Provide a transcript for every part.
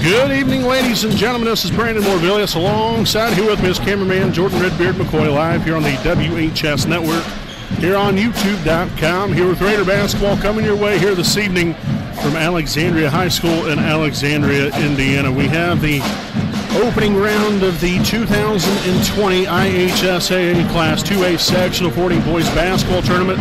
Good evening, ladies and gentlemen. This is Brandon Morvillius. Alongside here with me is cameraman Jordan Redbeard McCoy, live here on the WHS Network, here on YouTube.com, here with Raider basketball coming your way here this evening from Alexandria High School in Alexandria, Indiana. We have the opening round of the 2020 IHSAA Class 2A Sectional 40 Boys Basketball Tournament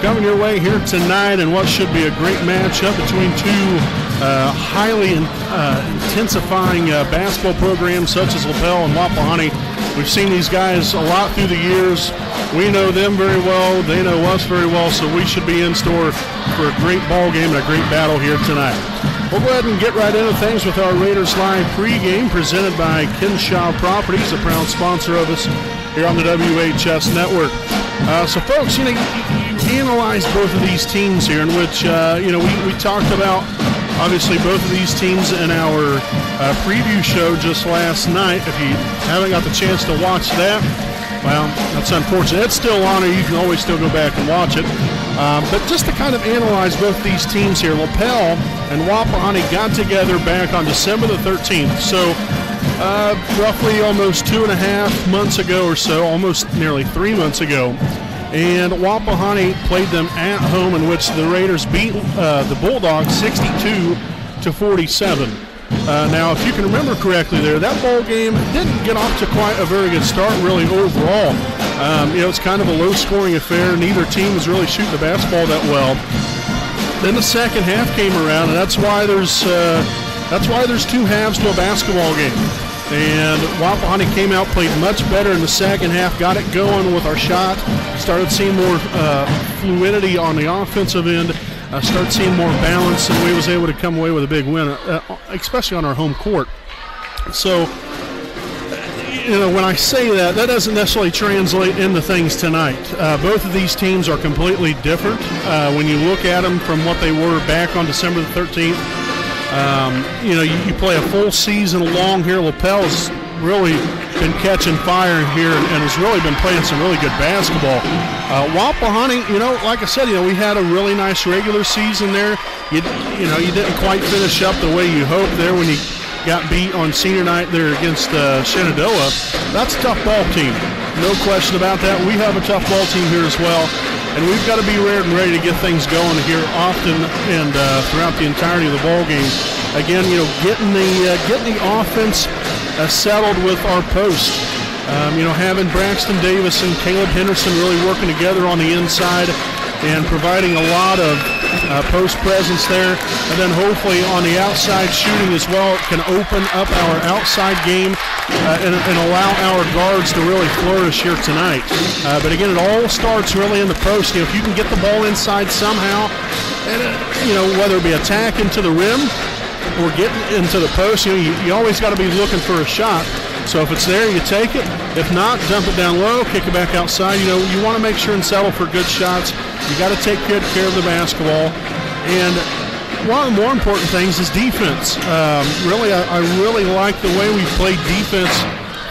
coming your way here tonight, and what should be a great matchup between two highly intensifying basketball programs such as Lapel and Wapahani. We've seen these guys a lot through the years. We know them very well. They know us very well, so we should be in store for a great ball game and a great battle here tonight. We'll go ahead and get right into things with our Raiders Live pregame presented by Ihsaa Properties, a proud sponsor of us here on the WHS Network. So, folks, you analyze both of these teams here, in which, we talked about, obviously, both of these teams in our preview show just last night. If you haven't got the chance to watch that, well, that's unfortunate. It's still on, or you can always still go back and watch it. But just to kind of analyze both these teams here, Lapel and Wapahani got together back on December the 13th. So roughly almost 2.5 months ago or so, almost nearly 3 months ago. And Wapahani played them at home, in which the Raiders beat the Bulldogs 62-47. Now, if you can remember correctly there, that ball game didn't get off to quite a very good start, really, overall. It's kind of a low-scoring affair. Neither team was really shooting the basketball that well. Then the second half came around, and that's why there's two halves to a basketball game. And Wapahani came out, played much better in the second half, got it going with our shot, started seeing more fluidity on the offensive end, started seeing more balance, and we was able to come away with a big win, especially on our home court. So, when I say that, that doesn't necessarily translate into things tonight. Both of these teams are completely different when you look at them from what they were back on December the 13th. You play a full season long here. Lapel's really been catching fire here and has really been playing some really good basketball. Wapahani, like I said, we had a really nice regular season there. You didn't quite finish up the way you hoped there when you got beat on senior night there against Shenandoah. That's a tough ball team. No question about that. We have a tough ball team here as well. And we've got to be ready to get things going here often and throughout the entirety of the ball game. Again, getting the offense settled with our post. Having Braxton Davis and Caleb Henderson really working together on the inside and providing a lot of post presence there. And then hopefully on the outside shooting as well, it can open up our outside game and allow our guards to really flourish here tonight. But again, it all starts really in the post. If you can get the ball inside somehow, and whether it be attacking to the rim or getting into the post, you always got to be looking for a shot. So if it's there, you take it. If not, dump it down low, kick it back outside. You want to make sure and settle for good shots. You got to take good care of the basketball. And one of the more important things is defense. I really like the way we've played defense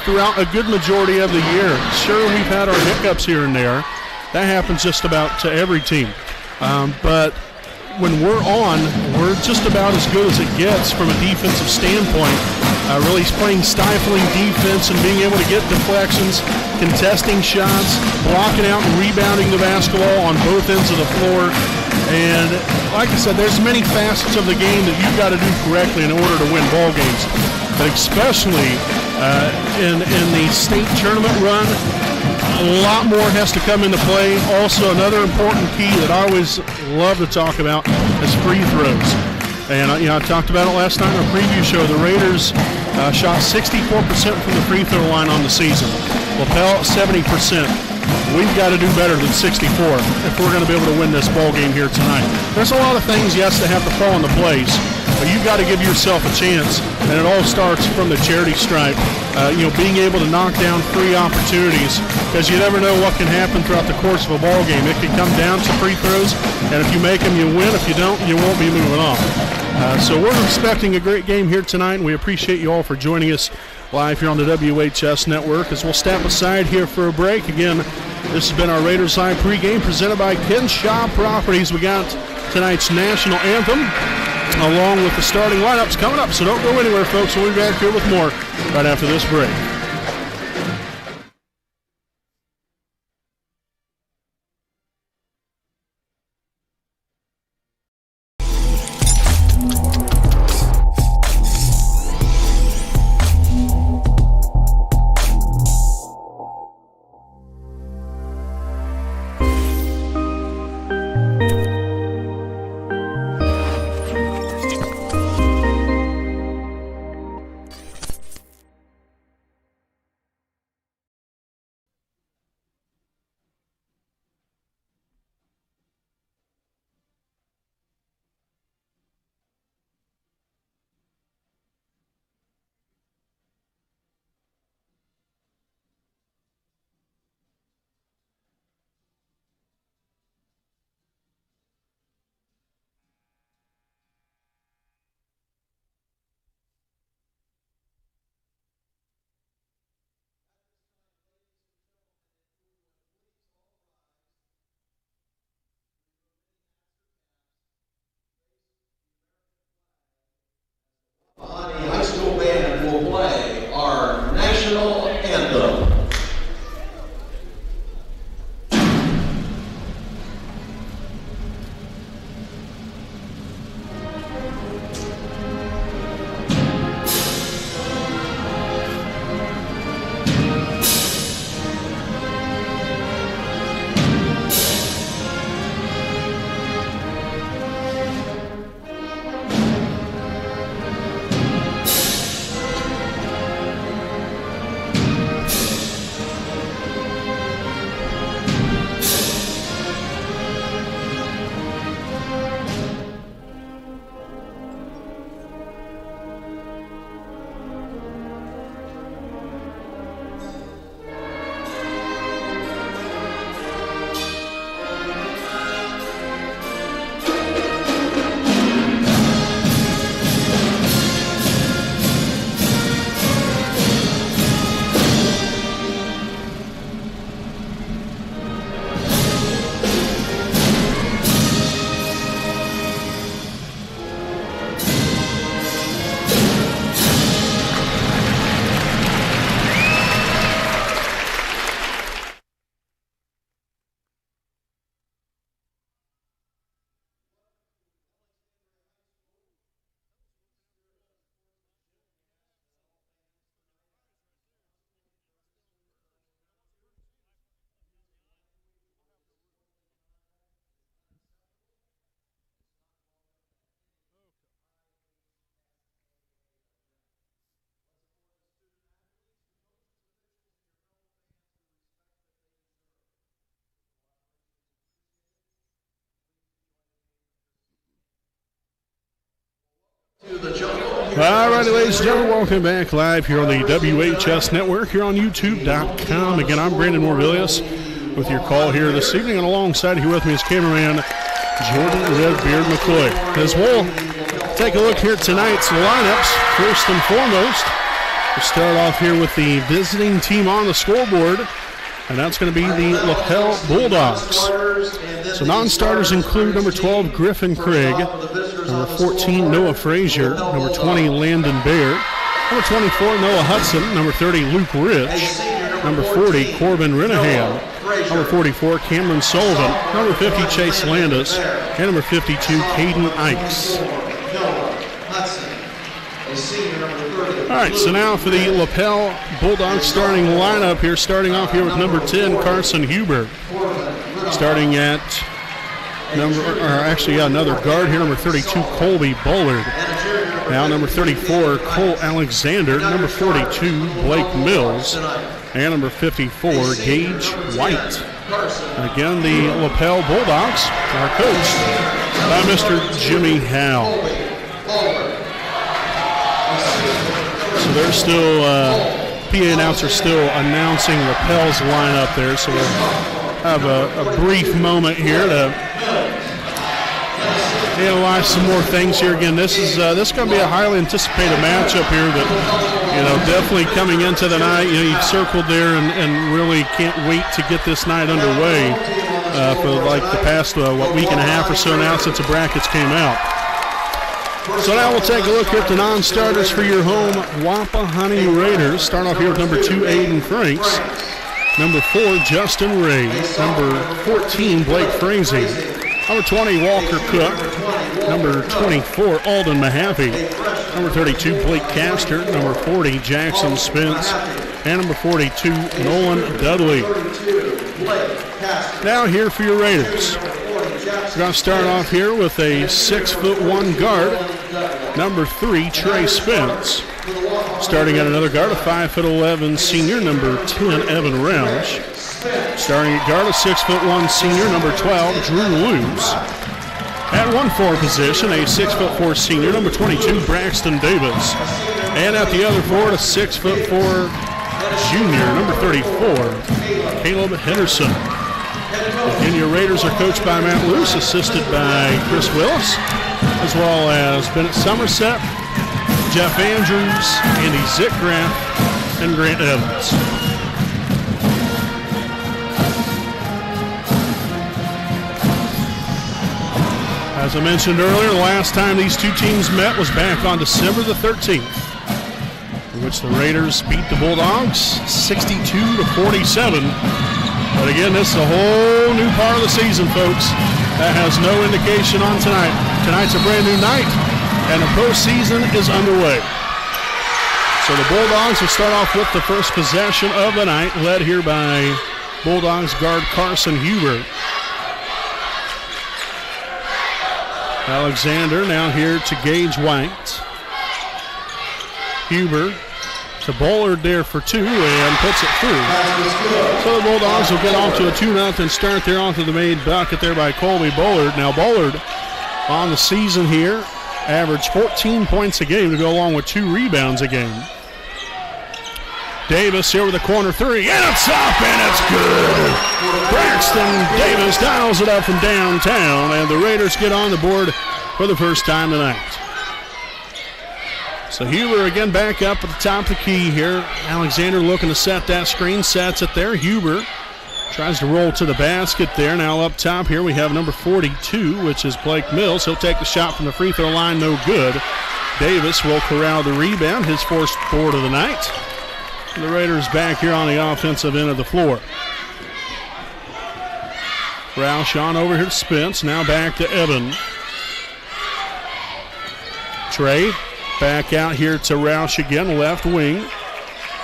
throughout a good majority of the year. Sure, we've had our hiccups here and there. That happens just about to every team. But when we're on, we're just about as good as it gets from a defensive standpoint. Really playing stifling defense and being able to get deflections, contesting shots, blocking out and rebounding the basketball on both ends of the floor. And like I said, there's many facets of the game that you've got to do correctly in order to win ball games. But especially in the state tournament run, a lot more has to come into play. Also, another important key that I always love to talk about is free throws. And I talked about it last night in our preview show. The Raiders shot 64% from the free throw line on the season. Lapel 70%. We've got to do better than 64 if we're going to be able to win this ball game here tonight. There's a lot of things, yes, that have to fall into place, but you've got to give yourself a chance, and it all starts from the charity stripe. Being able to knock down free opportunities, because you never know what can happen throughout the course of a ball game. It can come down to free throws, and if you make them, you win. If you don't, you won't be moving on. So we're expecting a great game here tonight, and we appreciate you all for joining us live here on the WHS Network as we'll step aside here for a break. Again, this has been our Raiders Live pregame presented by Ihsaa Properties. We got tonight's national anthem along with the starting lineups coming up. So don't go anywhere, folks. We'll be back here with more right after this break. Wapahani High School Band will play our national anthem. All righty, ladies and gentlemen, welcome back live here on the WHS Network here on YouTube.com. Again, I'm Brandon Morvillius with your call here this evening, and alongside here with me is cameraman Jordan Redbeard McCoy. As we'll take a look here at tonight's lineups, first and foremost, we'll start off here with the visiting team on the scoreboard, and that's going to be the Lapel Bulldogs. So non-starters include number 12, Griffin Craig, number 14, Noah Frazier, number 20, Landon Baer, number 24, Noah Hudson, number 30, Luke Rich, number 40, Corbin Renahan, number 44, Cameron Sullivan, number 50, Chase Landis, and number 52, Caden Ikes. All right, so now for the Lapel Bulldogs starting lineup here, starting off here with number 10, Carson Huber. Starting at another guard here, number 32, Colby Bullard. Now number 34, Cole Alexander. Number 42, Blake Mills. And number 54, Gage White. And again, the Lapel Bulldogs are coached by Mr. Jimmy Howe. So they're still, PA announcer still announcing Lapel's lineup there. So we'll have a brief moment here to analyze some more things here. Again, this is going to be a highly anticipated matchup here that, definitely coming into the night, you've circled there and really can't wait to get this night underway for like the past, week and a half or so now since the brackets came out. So now we'll take a look at the non-starters for your home Wapahani Raiders. Start off here with number 2, Aiden Franks. Number 4, Justin Ray. Number 14, Blake Frazee. Number 20, Walker Cook. Number 24, Alden Mahaffey. Number 32, Blake Castor. Number 40, Jackson Spence. And number 42, Nolan Dudley. Now here for your Raiders. We're going to start off here with a 6'1" guard. Number 3, Trey Spence. Starting at another guard, a 5'11" senior, number 10, Evan Roush. Starting at guard, a 6'1" senior, number 12, Drew Lewis. At 1-4 position, a 6'4" senior, number 22, Braxton Davis. And at the other forward, a 6'4" junior, number 34, Caleb Henderson. The Virginia Raiders are coached by Matt Luce, assisted by Chris Willis, as well as Bennett Somerset, Jeff Andrews, Andy Zickgraff, and Grant Evans. As I mentioned earlier, the last time these two teams met was back on December the 13th, in which the Raiders beat the Bulldogs 62-47. But again, this is a whole new part of the season, folks. That has no indication on tonight. Tonight's a brand new night, and the postseason is underway. So the Bulldogs will start off with the first possession of the night, led here by Bulldogs guard Carson Huber. Alexander now here to Gage White. Huber to Bullard there for 2 and puts it through. So the Bulldogs will get off to a 2-0 start there onto the made bucket there by Colby Bullard. Now Bullard on the season here averaged 14 points a game to go along with 2 rebounds a game. Davis here with a corner 3, and it's up and it's good. Braxton Davis dials it up from downtown, and the Raiders get on the board for the first time tonight. So Huber again back up at the top of the key here. Alexander looking to set that screen, sets it there. Huber tries to roll to the basket there. Now up top here we have number 42, which is Blake Mills. He'll take the shot from the free throw line, no good. Davis will corral the rebound, his first board of the night. And the Raiders back here on the offensive end of the floor. Roush on over here to Spence, now back to Evan. Trey back out here to Roush again, left wing.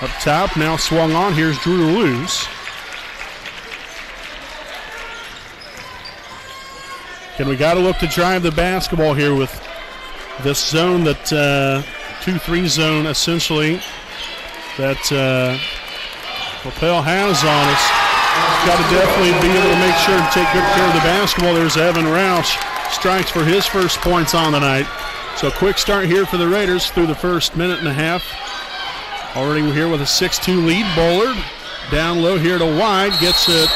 Up top, now swung on. Here's Drew Luce. And we got to look to drive the basketball here with this zone that 2-3 zone essentially that Lapel has on us. Got to definitely be able to make sure to take good care of the basketball. There's Evan Roush, strikes for his first points on the night. So quick start here for the Raiders through the first minute and a half. Already we're here with a 6-2 lead. Bullard down low here to Wide, gets it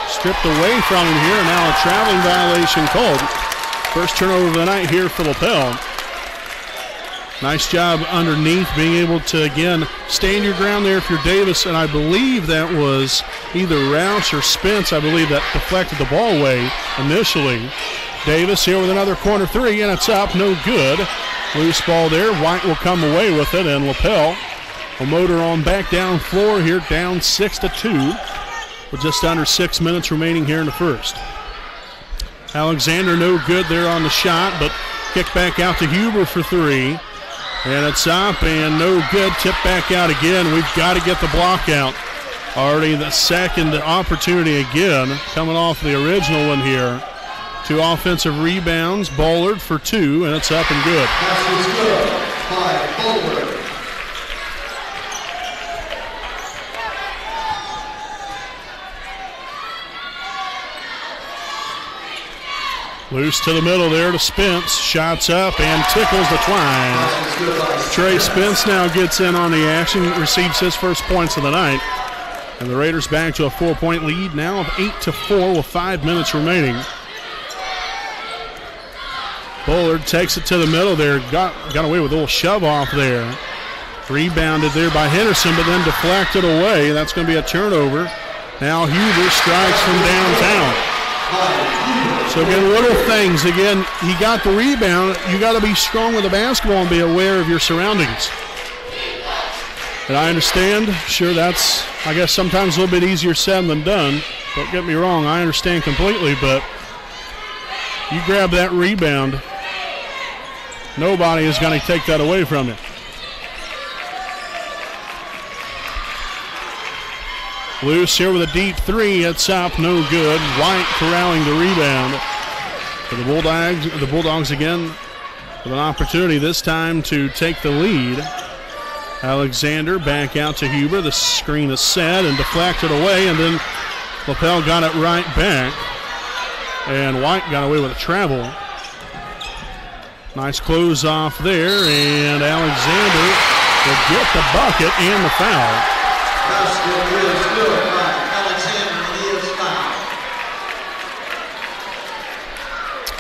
stripped away from him here. Now a traveling violation called. First turnover of the night here for Lapel. Nice job underneath, being able to, again, stand your ground there if you're Davis, and I believe that was either Roush or Spence, I believe, that deflected the ball away initially. Davis here with another corner 3, and it's up, no good. Loose ball there. White will come away with it, and Lapel will motor on back down floor here, down 6-2, with just under 6 minutes remaining here in the first. Alexander no good there on the shot, but kick back out to Huber for 3. And it's up and no good. Tip back out again. We've got to get the block out. Already the second opportunity again, coming off the original one here. 2 offensive rebounds. Bullard for 2, and it's up and good. Pass is good by Bullard. Loose to the middle there to Spence. Shots up and tickles the twine. Trey Spence now gets in on the action, receives his first points of the night. And the Raiders back to a 4-point lead now of 8-4 with 5 minutes remaining. Bullard takes it to the middle there. Got away with a little shove off there. Rebounded there by Henderson, but then deflected away. That's going to be a turnover. Now Huber strikes from downtown. So So again, little things. Again, he got the rebound. You got to be strong with the basketball and be aware of your surroundings. And I understand, sure, that's, I guess, sometimes a little bit easier said than done. Don't get me wrong, I understand completely, but you grab that rebound, nobody is going to take that away from you. Loose here with a deep three. It's up, no good. White corralling the rebound for the Bulldogs. The Bulldogs again with an opportunity this time to take the lead. Alexander back out to Huber. The screen is set and deflected away, and then Lapel got it right back. And White got away with a travel. Nice close off there, and Alexander will get the bucket and the foul.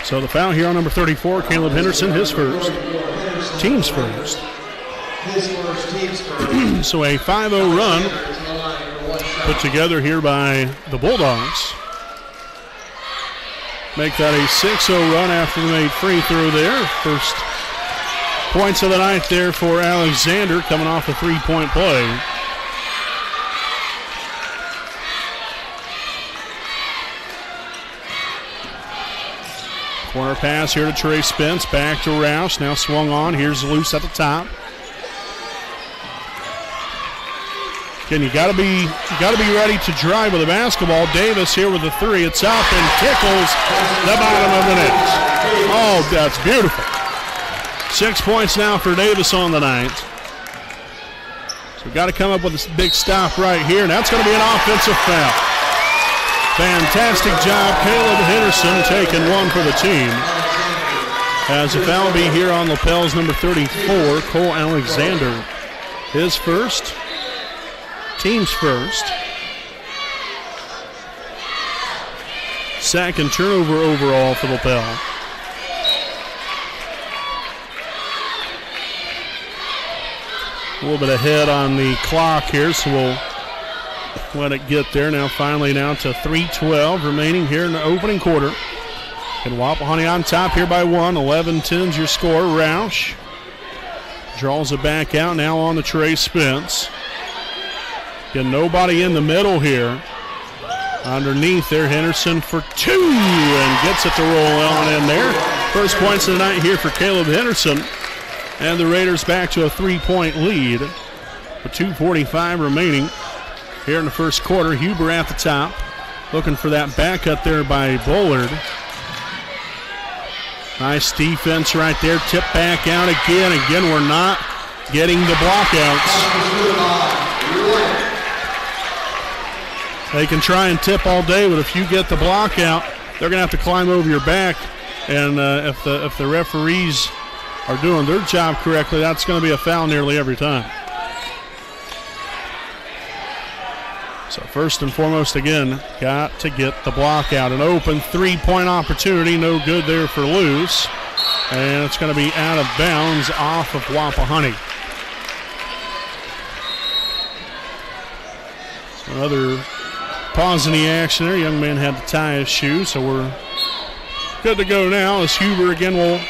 So the foul here on number 34, Caleb Henderson, his first. Team's first. So a 5-0 run put together here by the Bulldogs. Make that a 6-0 run after they made free throw there. First points of the night there for Alexander coming off a three-point play. Corner pass here to Trey Spence, back to Roush, now swung on. Here's Loose at the top. Again, you got to be ready to drive with the basketball. Davis here with the three. It's up and tickles the bottom of the net. Oh, that's beautiful. 6 points now for Davis on the night. So we've got to come up with this big stop right here, and that's going to be an offensive foul. Fantastic job, Caleb Henderson taking one for the team. As a foul be here on Lapel's number 34, Cole Alexander. His first, team's first. Second turnover overall for Lapel. A little bit ahead on the clock here, so we'll let it get there. Now finally now to 3:12 remaining here in the opening quarter. And Wapahani on top here by 1. 11-10's your score. Roush draws it back out now on the Trey Spence. Again, nobody in the middle here. Underneath there, Henderson for 2 and gets it to roll on in there. First points of the night here for Caleb Henderson. And the Raiders back to a 3-point lead with 2:45 remaining here in the first quarter. Huber at the top, looking for that backup there by Bullard. Nice defense right there. Tip back out again. Again, we're not getting the blockouts. They can try and tip all day, but if you get the block out, they're going to have to climb over your back. And if the referees are doing their job correctly, that's going to be a foul nearly every time. So first and foremost, again, got to get the block out. An open three-point opportunity, no good there for Loose. And it's going to be out of bounds off of Wapahani. So another pause in the action there. Young man had to tie his shoe, so we're good to go now as Huber again will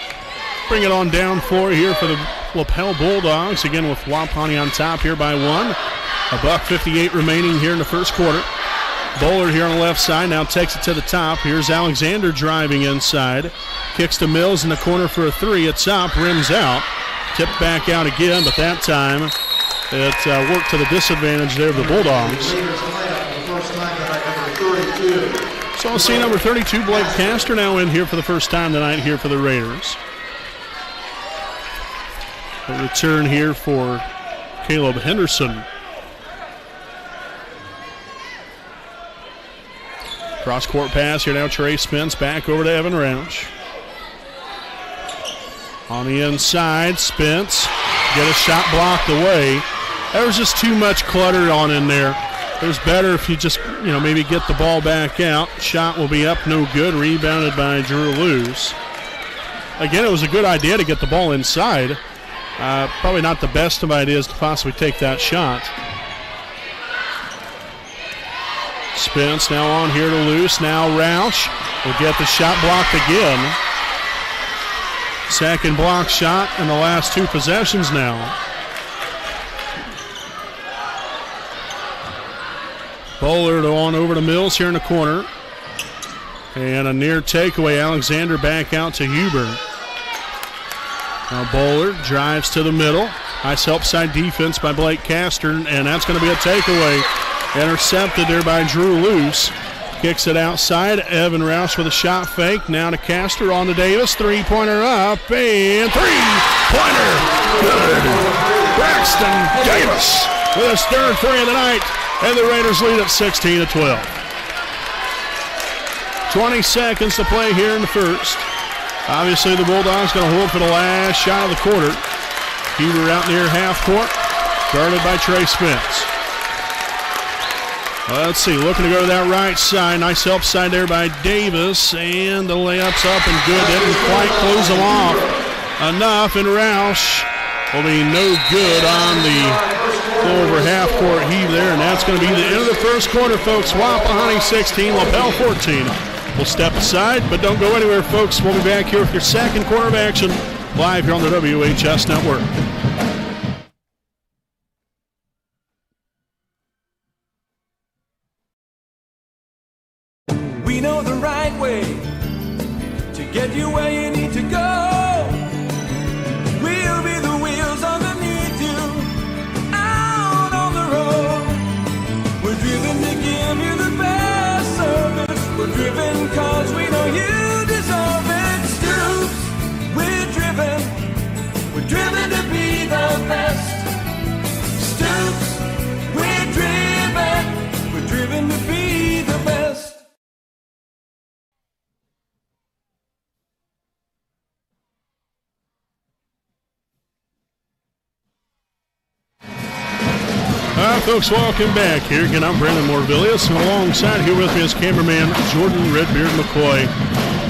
bring it on down floor here for the Lapel Bulldogs. Again with Wapahani on top here by 1. $1:58 remaining here in the first quarter. Bullard here on the left side now takes it to the top. Here's Alexander driving inside. Kicks to Mills in the corner for a 3. It's up, rims out. Tipped back out again, but that time it worked to the disadvantage there of the Bulldogs. So we'll see number 32, Blake Castor, now in here for the first time tonight here for the Raiders. A return here for Caleb Henderson. Cross-court pass here now. Trey Spence back over to Evan Roush. On the inside, Spence get a shot blocked away. There was just too much clutter on in there. It was better if you just, maybe get the ball back out. Shot will be up, no good. Rebounded by Drew Loose. Again, it was a good idea to get the ball inside. Probably not the best of ideas to possibly take that shot. Spence now on here to Luce. Now Roush will get the shot blocked again. Second block shot in the last two possessions now. Bullard on over to Mills here in the corner. And a near takeaway. Alexander back out to Huber. Now Bullard drives to the middle. Nice help side defense by Blake Castor, and that's going to be a takeaway. Intercepted there by Drew Luce. Kicks it outside. Evan Roush with a shot fake. Now to Castor, on to Davis. Three-pointer up, and three-pointer. Good. Braxton Davis with his third three of the night, and the Raiders lead at 16-12. 20 seconds to play here in the first. Obviously, the Bulldogs going to hold for the last shot of the quarter. Huber out near half court, guarded by Trey Spence. Let's see, looking to go to that right side. Nice help side there by Davis, and the layup's up and good. Didn't quite close them off enough, and Roush will be no good on the over half court heave there, and that's going to be the end of the first quarter, folks. Wapahani 16, Lapel 14. We'll step aside, but don't go anywhere, folks. We'll be back here with your second quarter of action live here on the WHS Network. We know the right way to get you where you need to go. We'll be the wheels underneath you out on the road. We're driven to give you the best service. We're driven cause we know you deserve it. Stoops, we're driven to be the best. Stoops, we're driven to be the best. All right, folks, welcome back here. Again, I'm Brandon Morvillius, and alongside here with me is cameraman Jordan Redbeard McCoy.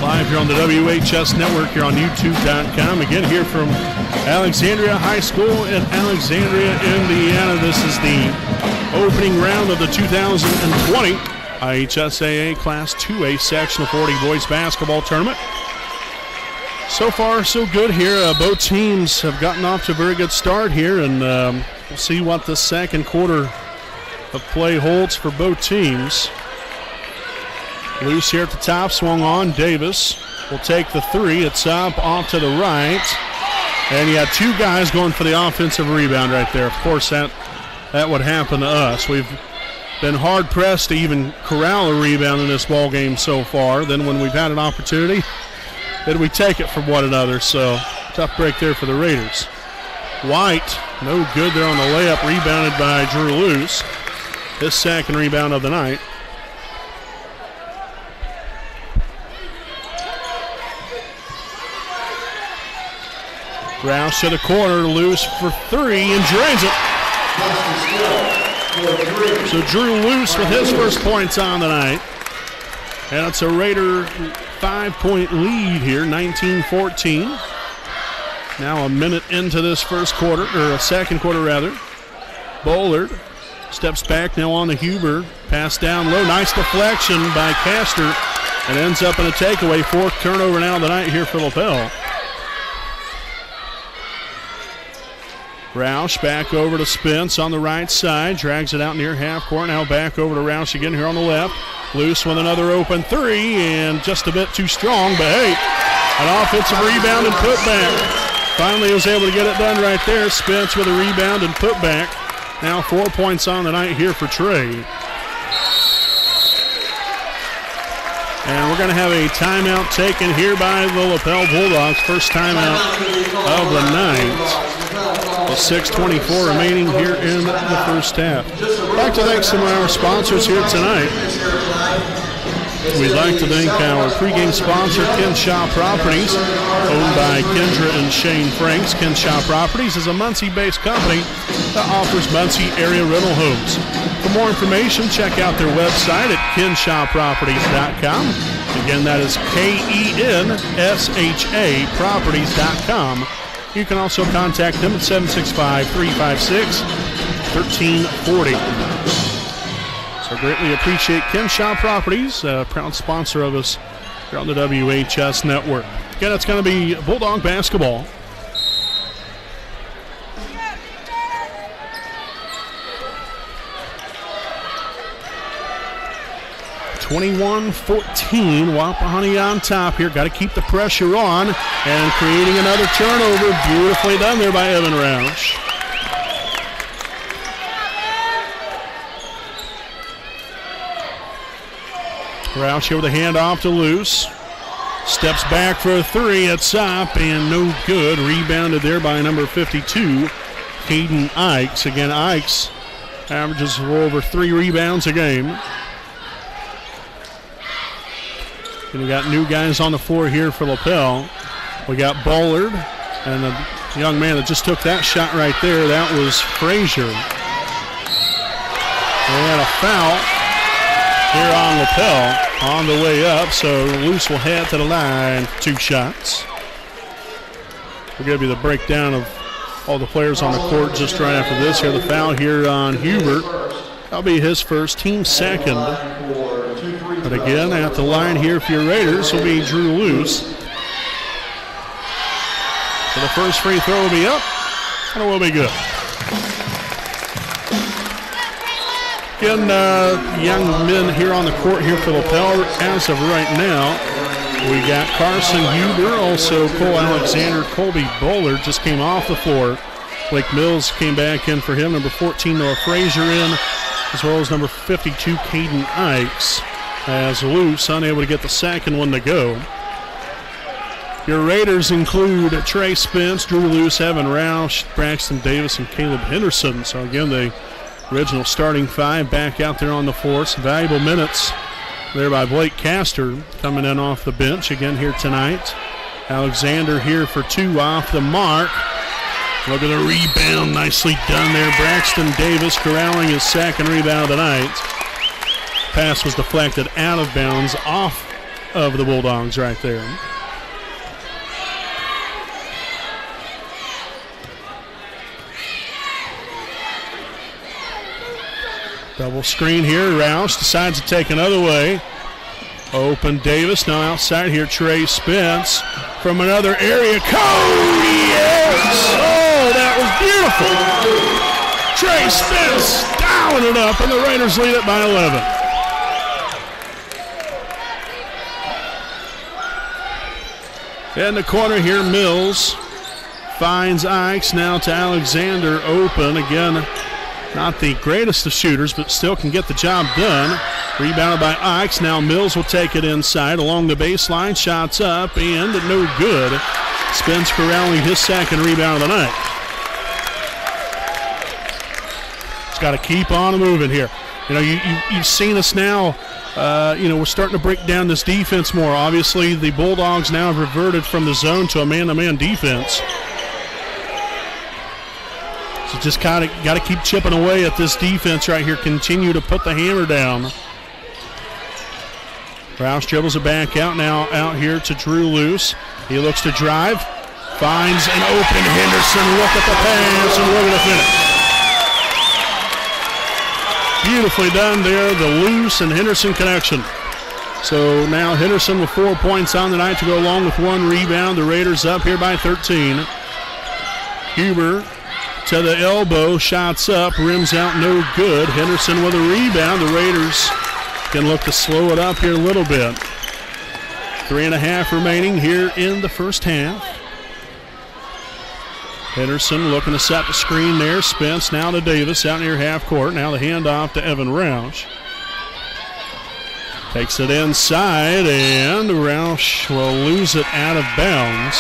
Live here on the WHS Network here on YouTube.com. Again, here from Alexandria High School in Alexandria, Indiana. This is the opening round of the 2020 IHSAA Class 2A Sectional 40 Boys Basketball Tournament. So far, so good here. Both teams have gotten off to a very good start here, and we'll see what the second quarter of play holds for both teams. Loose here at the top, swung on. Davis will take the three. It's up off to the right. And you had two guys going for the offensive rebound right there. Of course, that would happen to us. We've been hard-pressed to even corral a rebound in this ball game so far. Then when we've had an opportunity, then we take it from one another. So, tough break there for the Raiders. White, no good there on the layup, rebounded by Drew Luce. His second rebound of the night. Roush to the corner, Luce for three, and drains it. So Drew Luce with his first points on the night. And it's a Raider 5-point lead here, 19-14. Now a minute into this first quarter, or second quarter rather. Bullard steps back now on the Huber. Pass down low, nice deflection by Castor. And ends up in a takeaway. Fourth turnover now of the night here for Lapel. Roush back over to Spence on the right side. Drags it out near half court. Now back over to Roush again here on the left. Luce with another open three, and just a bit too strong, but hey, an offensive rebound and putback. Finally was able to get it done right there. Spence with a rebound and putback. Now 4 points on the night here for Trey. And we're going to have a timeout taken here by the Lapel Bulldogs. First timeout of the night. With 6:24 remaining here in the first half. I'd like to thank some of our sponsors here tonight. We'd like to thank our pregame sponsor, Ihsaa Properties, owned by Kendra and Shane Franks. Ihsaa Properties is a Muncie-based company that offers Muncie area rental homes. For more information, check out their website at KenshawProperties.com. Again, that is KENSHA Properties.com. You can also contact them at 765-356-1340. So greatly appreciate Kenshaw Properties, proud sponsor of us here on the WHS Network. Again, it's going to be Bulldog basketball. (21-14), Wapahani on top here. Got to keep the pressure on, and creating another turnover. Beautifully done there by Evan Roush. Roush here with a handoff to Luce. Steps back for a three. It's up and no good. Rebounded there by number 52, Caden Ikes. Again, Ikes averages over 3 rebounds a game. And we got new guys on the floor here for Lapel. We got Bullard and the young man that just took that shot right there. That was Frazier. And a foul here on Lapel on the way up. So Luce will head to the line for 2 shots. We'll give you the breakdown of all the players on the court just right after this here. The foul here on Hubert. That'll be his first, team second. But again, at the line here for your Raiders will be Drew Luce. So the first free throw will be up, and it will be good. Again, young men here on the court here for Lapel as of right now. We got Carson Huber, also Cole Alexander, Colby Bullard just came off the floor. Blake Mills came back in for him. Number 14, Noah Frazier in, as well as number 52, Caden Ikes. As Luce unable to get the second one to go. Your Raiders include Trey Spence, Drew Luce, Evan Roush, Braxton Davis, and Caleb Henderson. So again, the original starting 5 back out there on the floor. Some valuable minutes there by Blake Castor coming in off the bench again here tonight. Alexander here for 2 off the mark. Look at the rebound, nicely done there. Braxton Davis corralling his second rebound of the night. Pass was deflected out of bounds off of the Bulldogs right there. Double screen here. Roush decides to take another way. Open Davis. Now outside here, Trey Spence from another area. Cody! Yes! Oh, that was beautiful. Trey Spence dialing it up, and the Raiders lead it by 11. In the corner here, Mills finds Ikes. Now to Alexander, open. Again, not the greatest of shooters, but still can get the job done. Rebounded by Ikes. Now Mills will take it inside along the baseline. Shots up and no good. Spence corralling his second rebound of the night. He's got to keep on moving here. You know, you've seen us now. We're starting to break down this defense more. Obviously, the Bulldogs now have reverted from the zone to a man-to-man defense. So just kind of got to keep chipping away at this defense right here. Continue to put the hammer down. Roush dribbles it back out now, out here to Drew Luce. He looks to drive, finds an open Henderson. Look at the pass and look at the finish. Beautifully done there, the Luce and Henderson connection. So now Henderson with 4 points on the night to go along with 1 rebound. The Raiders up here by 13. Huber to the elbow, shots up, rims out, no good. Henderson with a rebound. The Raiders can look to slow it up here a little bit. 3.5 remaining here in the first half. Henderson looking to set the screen there. Spence now to Davis out near half court. Now the handoff to Evan Roush. Takes it inside, and Roush will lose it out of bounds.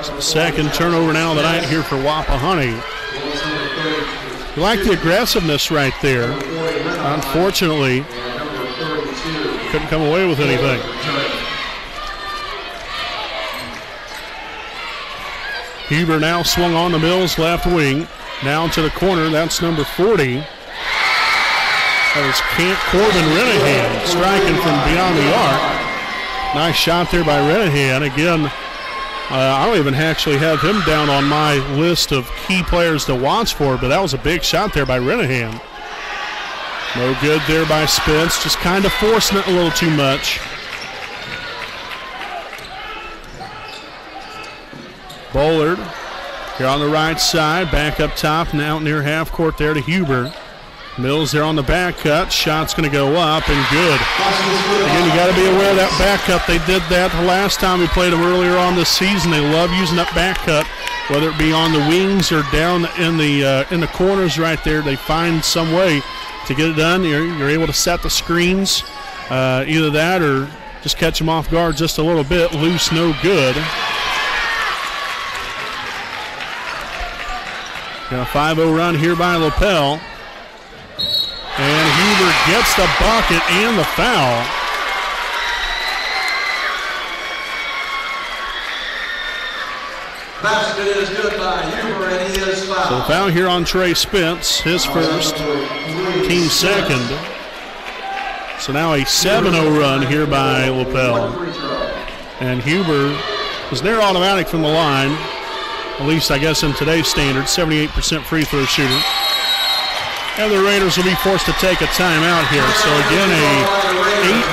So second turnover now tonight here for Wapahani. You like the aggressiveness right there. Unfortunately, couldn't come away with anything. Huber now swung on the Mills left wing. Now to the corner, that's number 40. That was Corbin Renahan striking from beyond the arc. Nice shot there by Renahan. Again, I don't even actually have him down on my list of key players to watch for, but that was a big shot there by Renahan. No good there by Spence, just kind of forcing it a little too much. Bullard here on the right side, back up top, now near half court there to Huber. Mills there on the back cut, shot's going to go up and good. Again, you got to be aware of that back cut. They did that the last time we played them earlier on this season. They love using that back cut, whether it be on the wings or down in the corners right there. They find some way to get it done. You're able to set the screens, either that or just catch them off guard just a little bit. Loose, no good. Got a 5-0 run here by Lapel. And Huber gets the bucket and the foul. Basket is good by Huber, and he is fouled. So the foul here on Trey Spence, his first, team second. So now a 7-0 run here by Lapel. And Huber is near automatic from the line, at least I guess in today's standards, 78% free throw shooter. And the Raiders will be forced to take a timeout here. So again, a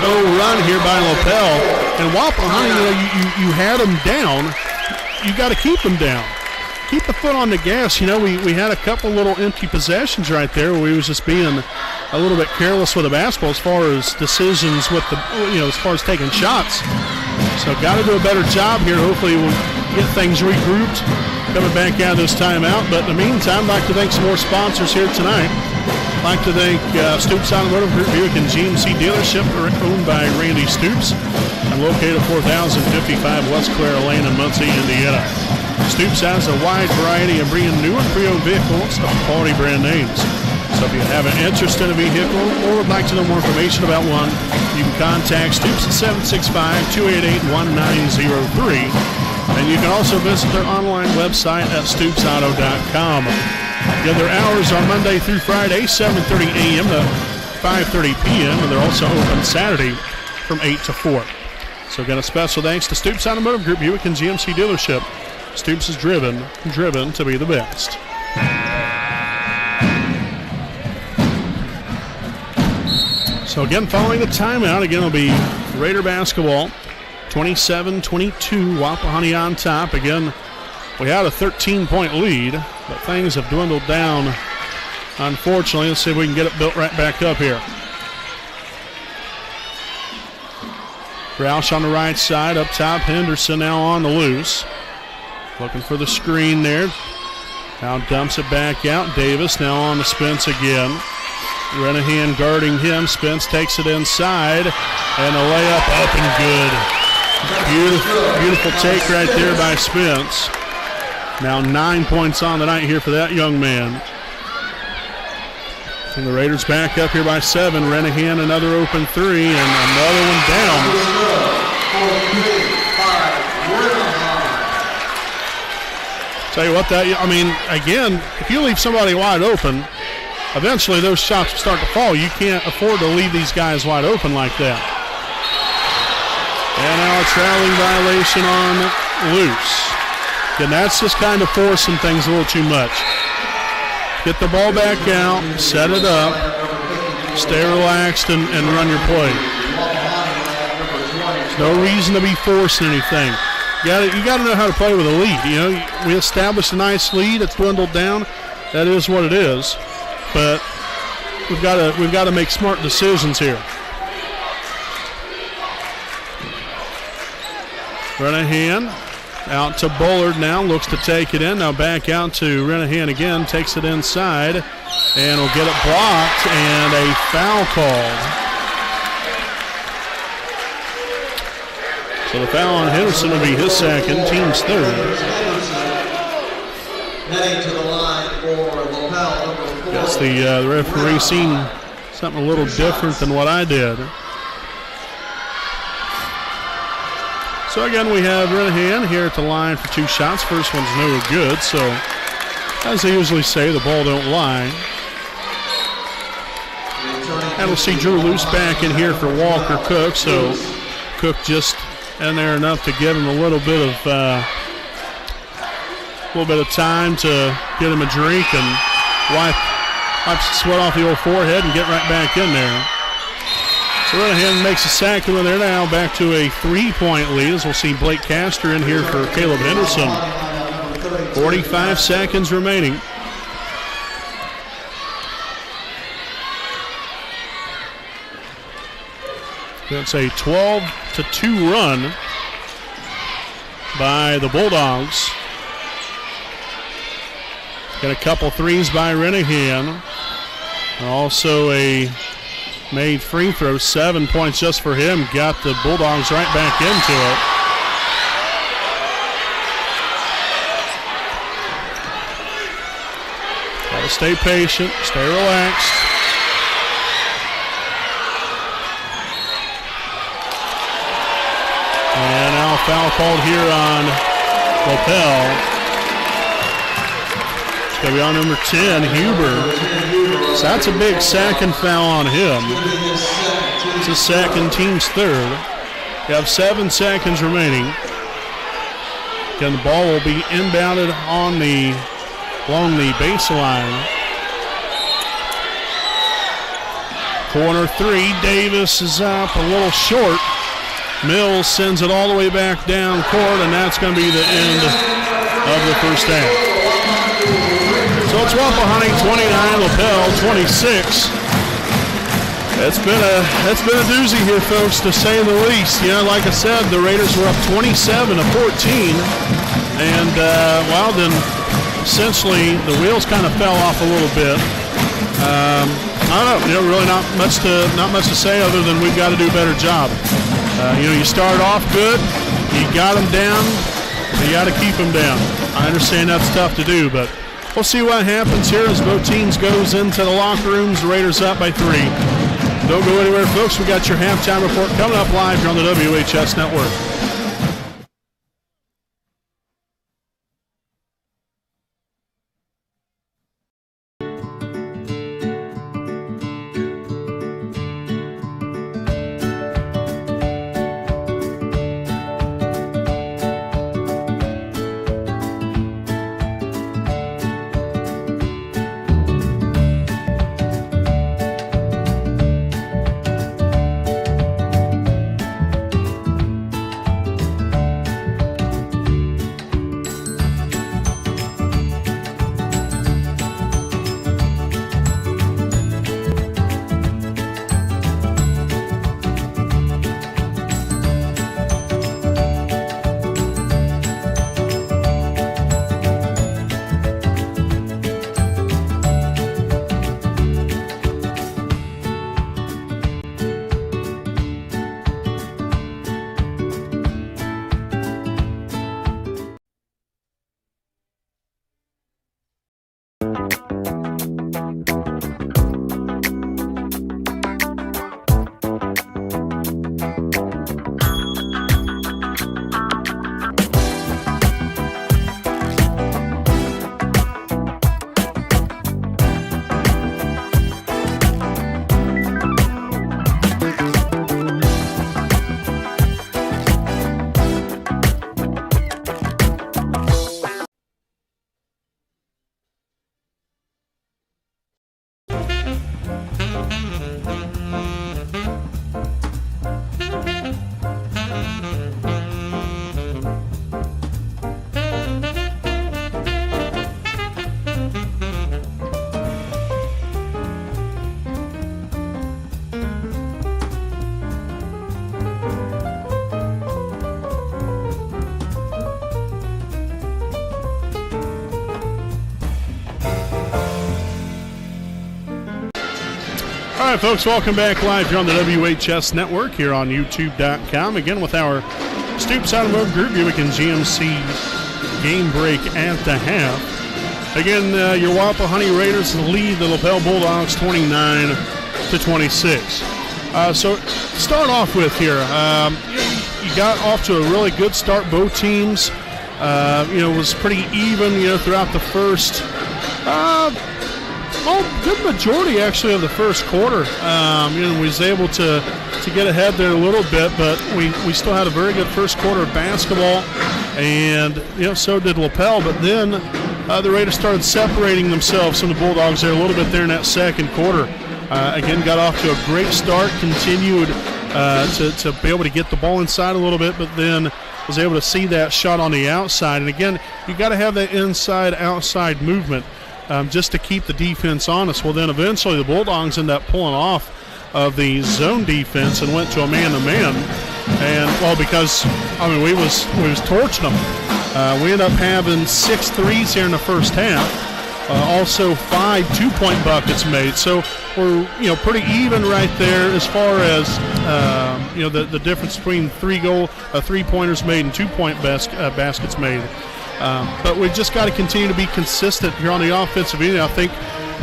8-0 run here by Lapel. And Wapahani, you had them down. You got to keep them down. Keep the foot on the gas. We had a couple little empty possessions right there where we was just being a little bit careless with the basketball as far as decisions with the, as far as taking shots. So got to do a better job here. Hopefully we'll get things regrouped coming back out of this timeout. But in the meantime, I'd like to thank some more sponsors here tonight. I'd like to thank Stoops Automotive Group Buick and GMC dealership owned by Randy Stoops and located at 4055 West Clara Lane in Muncie, Indiana. Stoops has a wide variety of bringing new and pre-owned vehicles of quality brand names. So if you have an interest in a vehicle or would like to know more information about one, you can contact Stoops at 765-288-1903. And you can also visit their online website at stoopsauto.com. Again, their hours are Monday through Friday, 7:30 a.m. to 5:30 p.m. And they're also open Saturday from 8 to 4. So again, a special thanks to Stoops Automotive Group Buick and GMC dealership. Stoops is driven to be the best. So again, following the timeout, again it'll be Raider basketball, 27-22, Wapahani on top. Again, we had a 13-point lead, but things have dwindled down, unfortunately. Let's see if we can get it built right back up here. Roush on the right side, up top, Henderson now on the loose. Looking for the screen there. Now dumps it back out. Davis now on the Spence again. Renahan guarding him. Spence takes it inside. And a layup up and good. Beautiful take right there by Spence. Now 9 points on the night here for that young man. And the Raiders back up here by 7. Renahan another open three and another one down. Tell you what, again, if you leave somebody wide open, eventually those shots will start to fall. You can't afford to leave these guys wide open like that. And now a traveling violation on Loose. And that's just kind of forcing things a little too much. Get the ball back out, set it up, stay relaxed, and run your play. There's no reason to be forcing anything. You got to know how to play with a lead. We established a nice lead. It's dwindled down. That is what it is. But we've got to make smart decisions here. Renahan out to Bullard now, looks to take it in. Now back out to Renahan again, takes it inside, and will get it blocked, and a foul called. So the foul on Henderson will be his second, team's third. Heading to the line for Lapel, number 4. Guess the referee seen something a little different than what I did. So again, we have Renahan here at the line for 2 shots. First one's no good, so as they usually say, the ball don't lie. And we'll see Drew Luce back in here for Walker Cook, so Cook just in there enough to give him a little bit of time to get him a drink and wipes the sweat off the old forehead and get right back in there. So Renahan makes a sack, and they're now back to a 3-point lead as we'll see Blake Castor in here for Caleb Henderson. 45 seconds remaining. That's a 12-2 run by the Bulldogs. Got a couple threes by Renahan. Also a made free throw, 7 points just for him. Got the Bulldogs right back into it. Gotta stay patient, stay relaxed. And now a foul called here on Lapel. It's going to be on number 10, Huber. So that's a big second foul on him. It's a second, team's third. You have 7 seconds remaining. Again, the ball will be inbounded along the baseline. Corner 3, Davis is up a little short. Mills sends it all the way back down court, and that's going to be the end of the first half. So it's Wapahani 29, Lapel 26. It's been a doozy here, folks, to say the least. You know, like I said, the Raiders were up 27-14, and then essentially the wheels kind of fell off a little bit. I don't know, really not much to say other than we've got to do a better job. You started off good, you got them down, you got to keep them down. I understand that's tough to do, but we'll see what happens here as both teams goes into the locker rooms. The Raiders up by 3. Don't go anywhere, folks. We got your halftime report coming up live here on the WHS Network. All right, folks, welcome back live here on the WHS Network here on YouTube.com. Again, with our Stoops Automotive Group, Buick and GMC game break at the half. Again, your Wapahani Raiders lead the Lapel Bulldogs 29-26. So, start off with here, you got off to a really good start. Both teams, was pretty even, throughout the first. Good majority actually of the first quarter. Was able to get ahead there a little bit, but we still had a very good first quarter of basketball, and so did Lapel. But then the Raiders started separating themselves from the Bulldogs there a little bit there in that second quarter. Again, got off to a great start, continued to be able to get the ball inside a little bit, but then was able to see that shot on the outside. And again, you got to have that inside-outside movement just to keep the defense honest. Well, then eventually the Bulldogs end up pulling off of the zone defense and went to a man-to-man. And, well, because, I mean, we was torching them. We ended up having 6 threes here in the first half. Also 5 2-point buckets made. So we're, pretty even right there as far as, the difference between 3-pointers made and 2-point baskets made. But we've just got to continue to be consistent here on the offensive end. I think,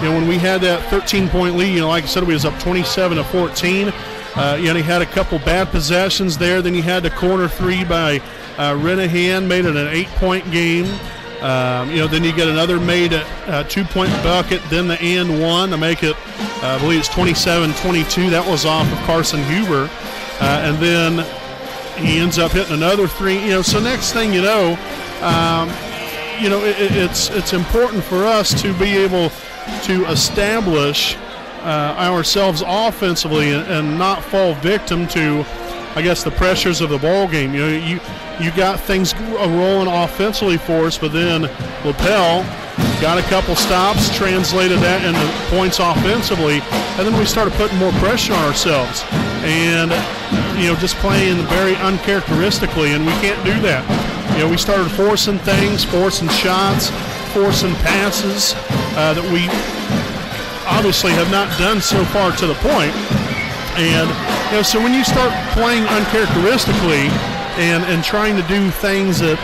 when we had that 13-point lead, like I said, we was up 27-14. He had a couple bad possessions there. Then he had the corner 3 by Renahan, made it an 8-point game. Then you get another made 2-point bucket, then the and one to make it, I believe it's 27-22. That was off of Carson Huber. And then he ends up hitting another 3. So next thing you know, it's important for us to be able to establish ourselves offensively and not fall victim to, I guess, the pressures of the ball game. You got things rolling offensively for us, but then Lapel got a couple stops, translated that into points offensively, and then we started putting more pressure on ourselves and, just playing very uncharacteristically, and we can't do that. We started forcing things, forcing shots, forcing passes that we obviously have not done so far to the point. And, so when you start playing uncharacteristically and trying to do things that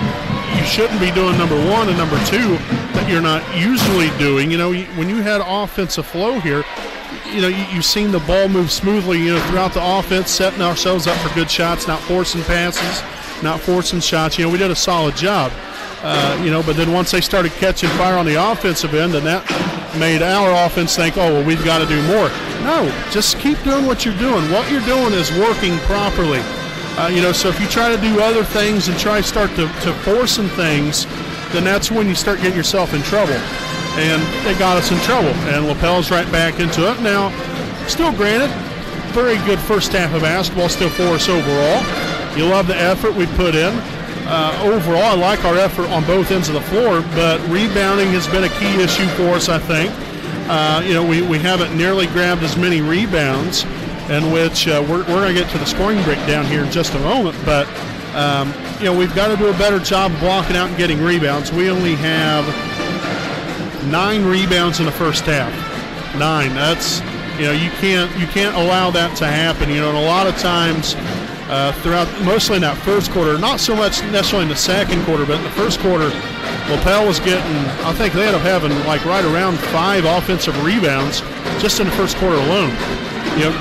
you shouldn't be doing, number one, and number two, that you're not usually doing, when you had offensive flow here, you've seen the ball move smoothly, throughout the offense, setting ourselves up for good shots, not forcing passes, not forcing shots. We did a solid job. But then once they started catching fire on the offensive end, then that made our offense think, oh, well, we've got to do more. No, just keep doing what you're doing. What you're doing is working properly. So if you try to do other things and start to force some things, then that's when you start getting yourself in trouble. And they got us in trouble. And Lapel's right back into it. Now, still granted, very good first half of basketball, still for us overall. You love the effort we put in. Overall, I like our effort on both ends of the floor, but rebounding has been a key issue for us, I think. We haven't nearly grabbed as many rebounds, in which we're going to get to the scoring breakdown here in just a moment, but we've got to do a better job blocking out and getting rebounds. We only have 9 rebounds in the first half. 9. That's, you can't allow that to happen. And a lot of times throughout, mostly in that first quarter, not so much necessarily in the second quarter, but in the first quarter, Lapel was getting, I think they ended up having right around 5 offensive rebounds just in the first quarter alone.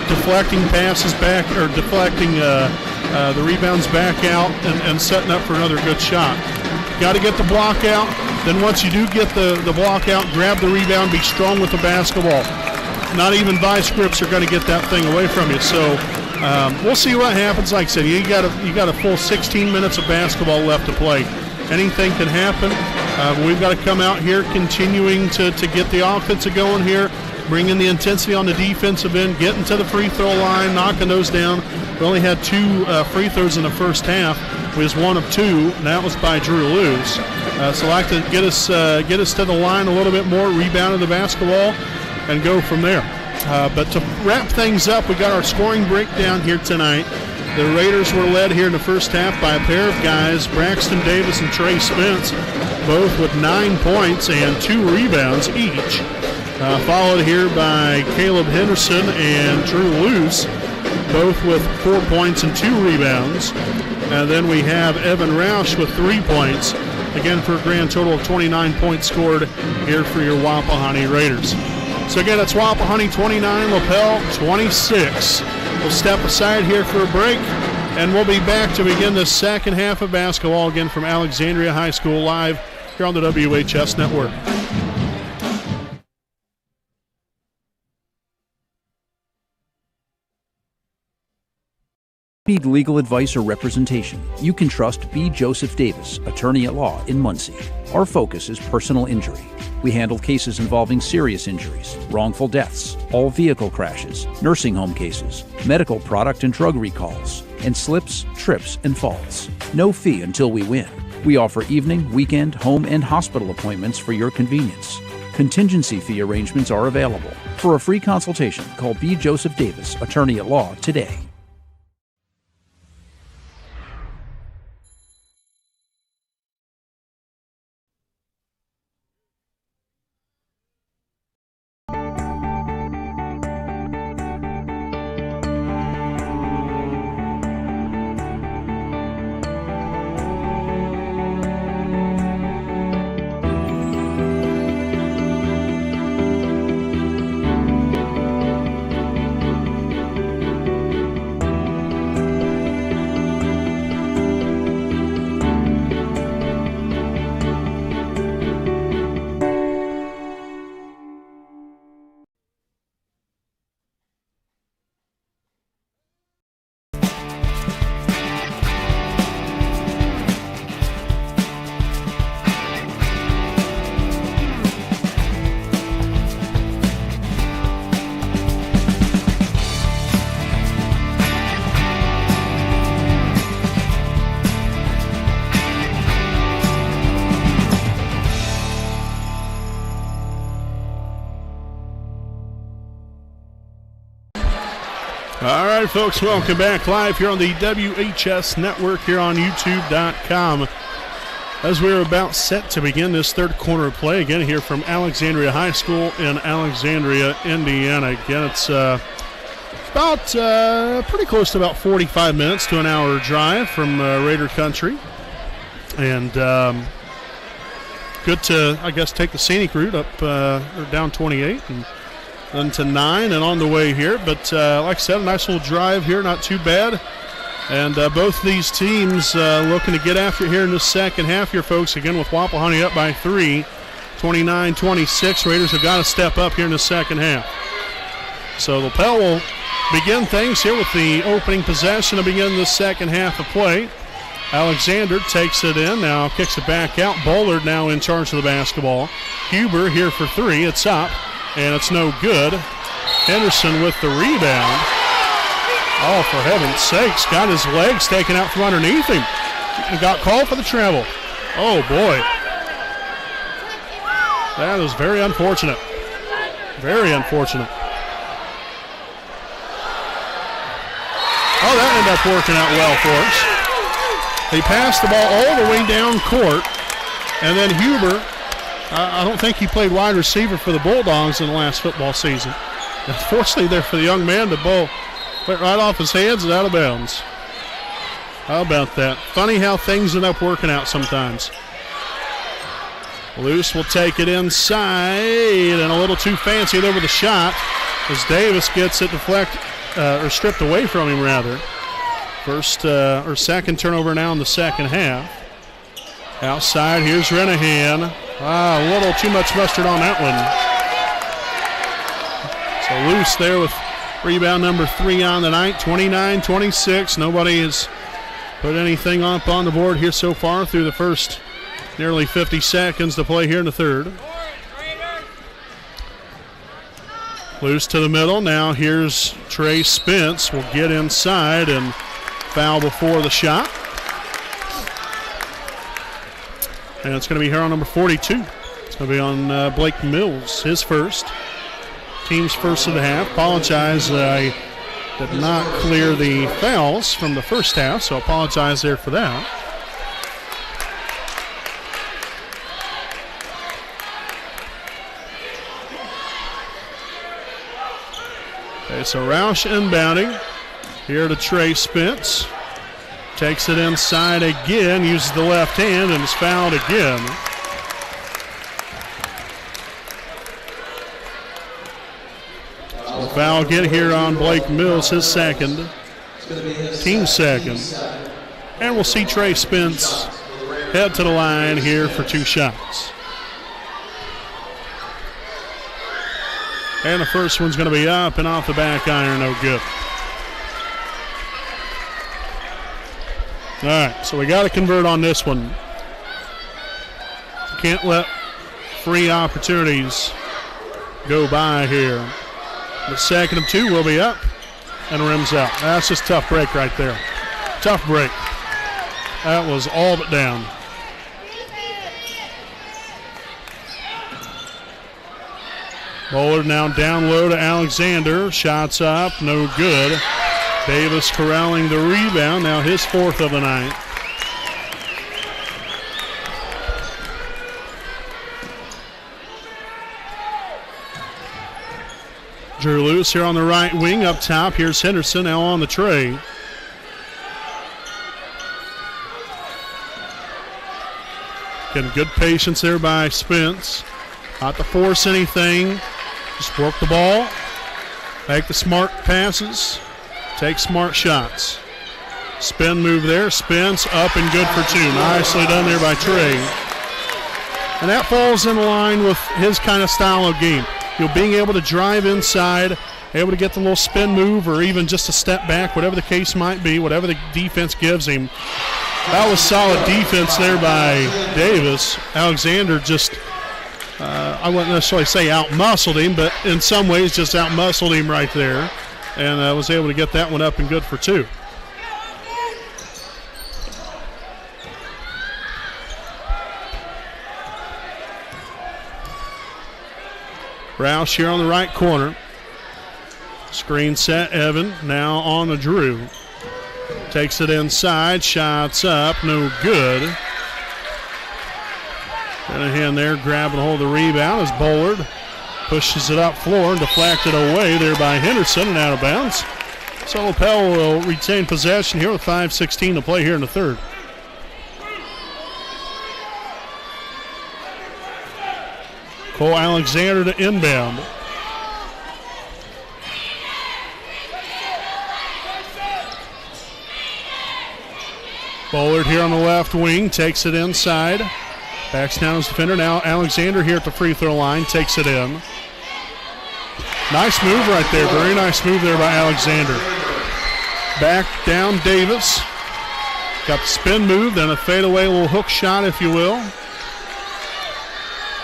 Deflecting passes back, or deflecting the rebounds back out and setting up for another good shot. Got to get the block out. Then once you do get the block out, grab the rebound, be strong with the basketball. Not even vice grips are going to get that thing away from you. So we'll see what happens. Like I said, you got a full 16 minutes of basketball left to play. Anything can happen. We've got to come out here continuing to get the offensive going here, bringing the intensity on the defensive end, getting to the free throw line, knocking those down. We only had 2 free throws in the first half. We was 1 of 2, and that was by Drew Lewis. So I'd like to get us to the line a little bit more, rebound the basketball, and go from there. But to wrap things up, we got our scoring breakdown here tonight. The Raiders were led here in the first half by a pair of guys, Braxton Davis and Trey Spence, both with 9 points and 2 rebounds each. Followed here by Caleb Henderson and Drew Luce, both with 4 points and 2 rebounds. And then we have Evan Roush with 3 points, again for a grand total of 29 points scored here for your Wapahani Raiders. So again, it's Wapahani 29, Lapel 26. We'll step aside here for a break, and we'll be back to begin the second half of basketball again from Alexandria High School live here on the WHS Network. Need legal advice or representation? You can trust B. Joseph Davis, attorney at law in Muncie. Our focus is personal injury. We handle cases involving serious injuries, wrongful deaths, all vehicle crashes, nursing home cases, medical product and drug recalls, and slips, trips, and falls. No fee until we win. We offer evening, weekend, home, and hospital appointments for your convenience. Contingency fee arrangements are available. For a free consultation, call B. Joseph Davis, attorney at law, today. All right, folks, welcome back live here on the WHS Network here on YouTube.com. As we're about set to begin this third quarter of play, again here from Alexandria High School in Alexandria, Indiana. Again, it's about pretty close to about 45 minutes to an hour drive from Raider Country. And good to, I guess, take the scenic route up or down 28 and then to 9 and on the way here. But like I said, a nice little drive here, not too bad. And both these teams looking to get after it here in the second half here, folks. Again, with Wapahani up by 3, 29-26. Raiders have got to step up here in the second half. So Lapel will begin things here with the opening possession to begin the second half of play. Alexander takes it in, now kicks it back out. Bullard now in charge of the basketball. Huber here for 3. It's up, and it's no good. Henderson with the rebound. Oh, for heaven's sakes, got his legs taken out from underneath him. And got called for the travel. Oh, boy. That is very unfortunate. Very unfortunate. Oh, that ended up working out well for us. He passed the ball all the way down court, and then Huber, I don't think he played wide receiver for the Bulldogs in the last football season. Unfortunately there for the young man, the ball went right off his hands and out of bounds. How about that? Funny how things end up working out sometimes. Luce will take it inside, and a little too fancy there with the shot as Davis gets it or stripped away from him, rather. First or second turnover now in the second half. Outside, here's Renahan. A little too much mustard on that one. So Luce there with rebound number 3 on the night, 29-26. Nobody has put anything up on the board here so far through the first nearly 50 seconds to play here in the third. Luce to the middle. Now here's Trey Spence. Will get inside and foul before the shot. And it's going to be here on number 42. It's going to be on Blake Mills, his first. Team's first of the half. Apologize, I did not clear the fouls from the first half, so apologize there for that. Okay, so Roush inbounding. Here to Trey Spence. Takes it inside again, uses the left hand, and is fouled again. So the foul get here on Blake Mills, his second. Team second. And we'll see Trey Spence head to the line here for 2 shots. And the first one's going to be up and off the back iron, no good. All right, so we got to convert on this one. Can't let free opportunities go by here. The second of two will be up and rims out. That's just tough break right there. Tough break. That was all but down. Bowler now down low to Alexander. Shots up, no good. Davis corralling the rebound, now his fourth of the night. Drew Lewis here on the right wing up top. Here's Henderson now on the tray. Getting good patience there by Spence. Not to force anything. Just work the ball. Make the smart passes. Take smart shots. Spin move there. Spence up and good for two. Nicely done there by Trey. And that falls in line with his kind of style of game. Being able to drive inside, able to get the little spin move or even just a step back, whatever the case might be, whatever the defense gives him. That was solid defense there by Davis. Alexander just, I wouldn't necessarily say out-muscled him, but in some ways just out-muscled him right there and was able to get that one up and good for two. Roush here on the right corner. Screen set, Evan now on the Drew. Takes it inside, shots up, no good. Shanahan there grabbing hold of the rebound as Bullard pushes it up floor and deflected away there by Henderson and out of bounds. So Lapel will retain possession here with 5:16 to play here in the third. Cole Alexander to inbound. Bullard here on the left wing, takes it inside. Backs down his defender. Now Alexander here at the free throw line, takes it in. Nice move right there. Very nice move there by Alexander. Back down Davis. Got the spin move, then a fadeaway little hook shot, if you will.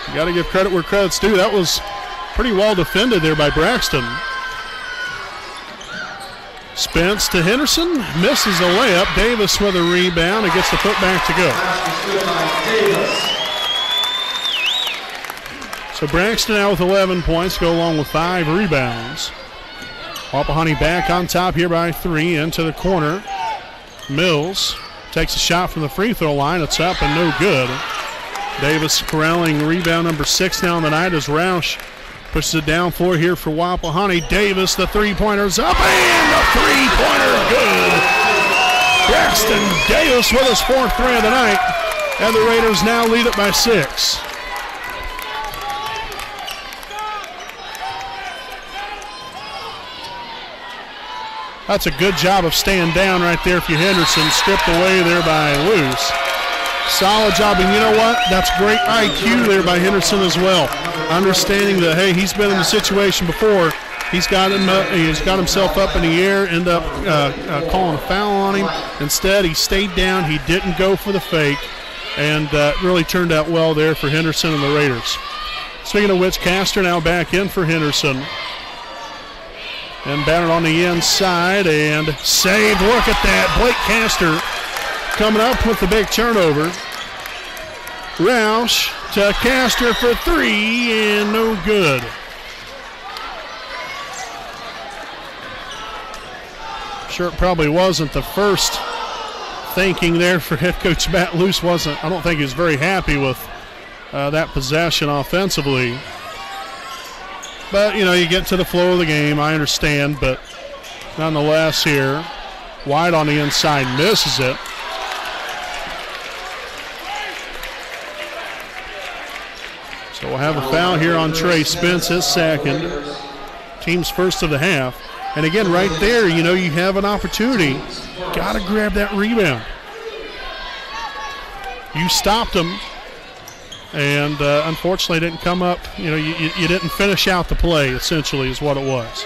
You got to give credit where credit's due. That was pretty well defended there by Braxton. Spence to Henderson, misses a layup. Davis with a rebound and gets the putback to go. So Braxton now with 11 points, go along with 5 rebounds. Wapahani back on top here by 3 into the corner. Mills takes a shot from the free throw line. It's up and no good. Davis corralling rebound number 6 now on the night as Roush pushes it down floor here for Wapahani. Davis, the three-pointer's up, and the three-pointer good. Braxton Davis with his 4th three of the night, and the Raiders now lead it by 6. That's a good job of staying down right there for Henderson, stripped away there by Luce. Solid job, and you know what? That's great IQ there by Henderson as well. Understanding that, hey, he's been in the situation before. He's got himself up in the air, end up calling a foul on him. Instead, he stayed down. He didn't go for the fake, and really turned out well there for Henderson and the Raiders. Speaking of which, Castor now back in for Henderson. And batted on the inside and saved. Look at that. Blake Castor coming up with the big turnover. Roush to Castor for 3 and no good. Sure, it probably wasn't the first thinking there for head coach Matt Luce. I don't think he was very happy with that possession offensively. But, you get to the flow of the game, I understand, but nonetheless here, White on the inside misses it. So we'll have a foul here on Trey Spence, his second. Team's first of the half. And again, right there, you have an opportunity. Got to grab that rebound. You stopped him. And unfortunately, didn't come up. You didn't finish out the play, essentially, is what it was.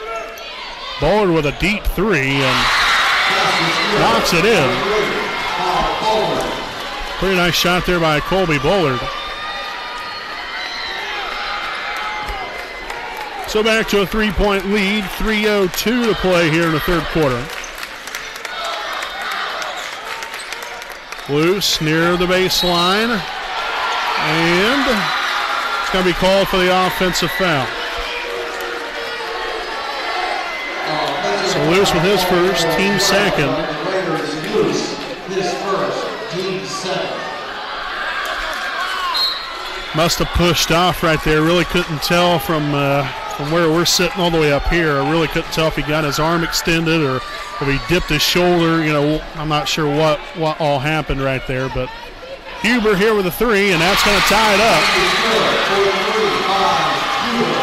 Bullard with a deep 3 and knocks it in. Pretty nice shot there by Colby Bullard. So back to a 3-point lead, 3:02 to play here in the third quarter. Loose near the baseline, and it's going to be called for the offensive foul. So Loose with his first, team second. Must have pushed off right there. Really couldn't tell from where we're sitting all the way up here. I really couldn't tell if he got his arm extended or if he dipped his shoulder. You know, I'm not sure what all happened right there. But Huber here with a three, and that's going to tie it up.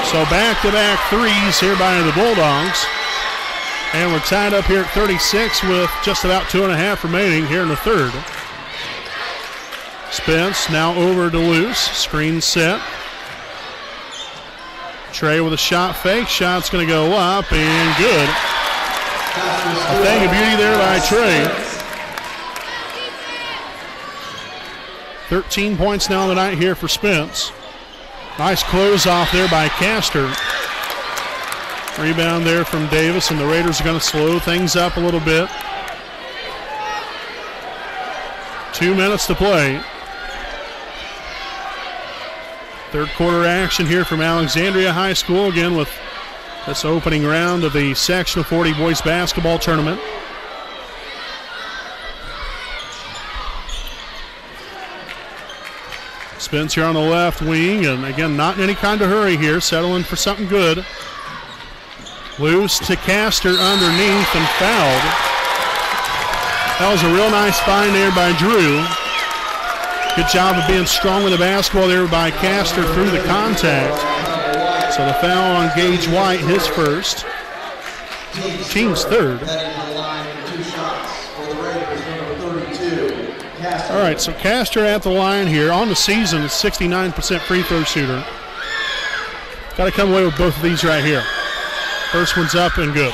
So back-to-back threes here by the Bulldogs. And we're tied up here at 36 with just about 2.5 remaining here in the third. Spence now over to Loose. Screen set. Trey with a shot fake. Shot's going to go up and good. A thing of beauty there by Trey. 13 points now on the night here for Spence. Nice close off there by Castor. Rebound there from Davis, and the Raiders are going to slow things up a little bit. 2 minutes to play. Third quarter action here from Alexandria High School, again with this opening round of the Sectional 40 Boys Basketball Tournament. Spence here on the left wing, and again, not in any kind of hurry here, settling for something good. Loose to Castor underneath and fouled. That was a real nice find there by Drew. Good job of being strong with the basketball there by Castor through the contact. So the foul on Gage White, his first. Team's third. All right, so Castor at the line here. On the season, 69% free throw shooter. Got to come away with both of these right here. First one's up and good.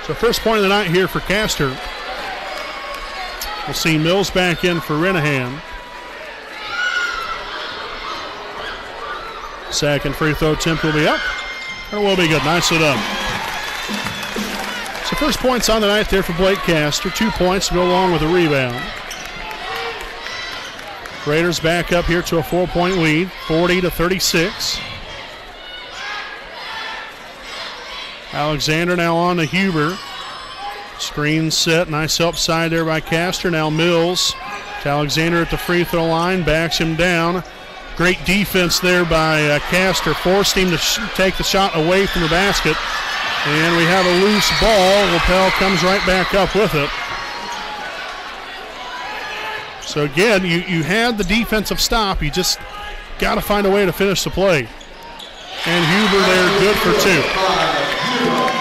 So first point of the night here for Castor. We'll see Mills back in for Renahan. Second free throw attempt will be up. And it will be good. Nicely done. So first points on the night there for Blake Castor. 2 points to go along with a rebound. Raiders back up here to a 4-point lead, 40-36. Alexander now on to Huber. Screen set, nice help side there by Castor. Now Mills to Alexander at the free throw line, backs him down. Great defense there by Castor, forced him to take the shot away from the basket. And we have a loose ball. Lapel comes right back up with it. So again, you had the defensive stop. You just got to find a way to finish the play. And Huber there, good for two.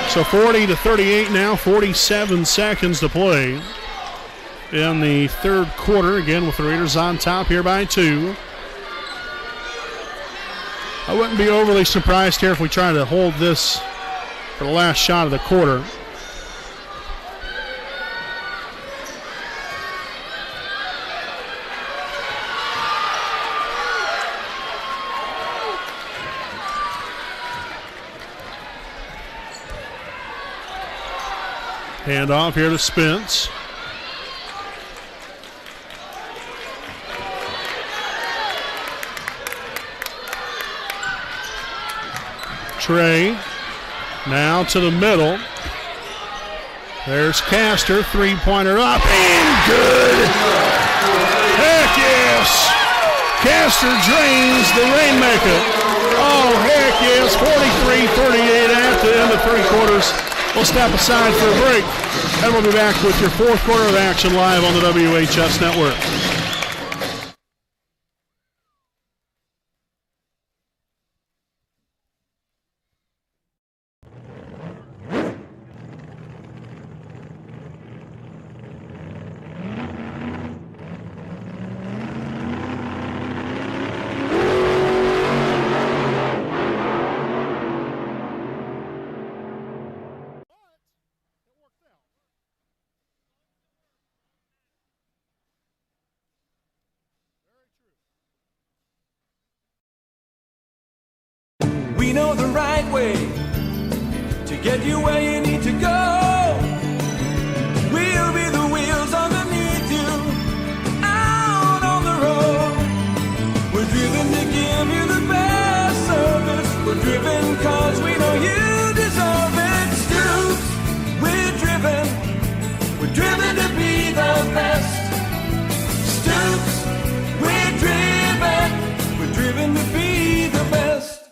So 40-38 now, 47 seconds to play in the third quarter. Again, with the Raiders on top here by 2. I wouldn't be overly surprised here if we try to hold this for the last shot of the quarter. Hand off here to Spence. Trey now to the middle. There's Castor, three-pointer up and good. Heck yes. Castor drains the Rainmaker. Oh, heck yes. 43-38 at the end of 3 quarters. We'll step aside for a break, and we'll be back with your fourth quarter of action live on the WHS Network. to get you where you need to go. We'll be the wheels underneath you, out on the road. We're driven to give you the best service. We're driven cause we know you deserve it. Stoops, we're driven to be the best. Stoops, we're driven to be the best.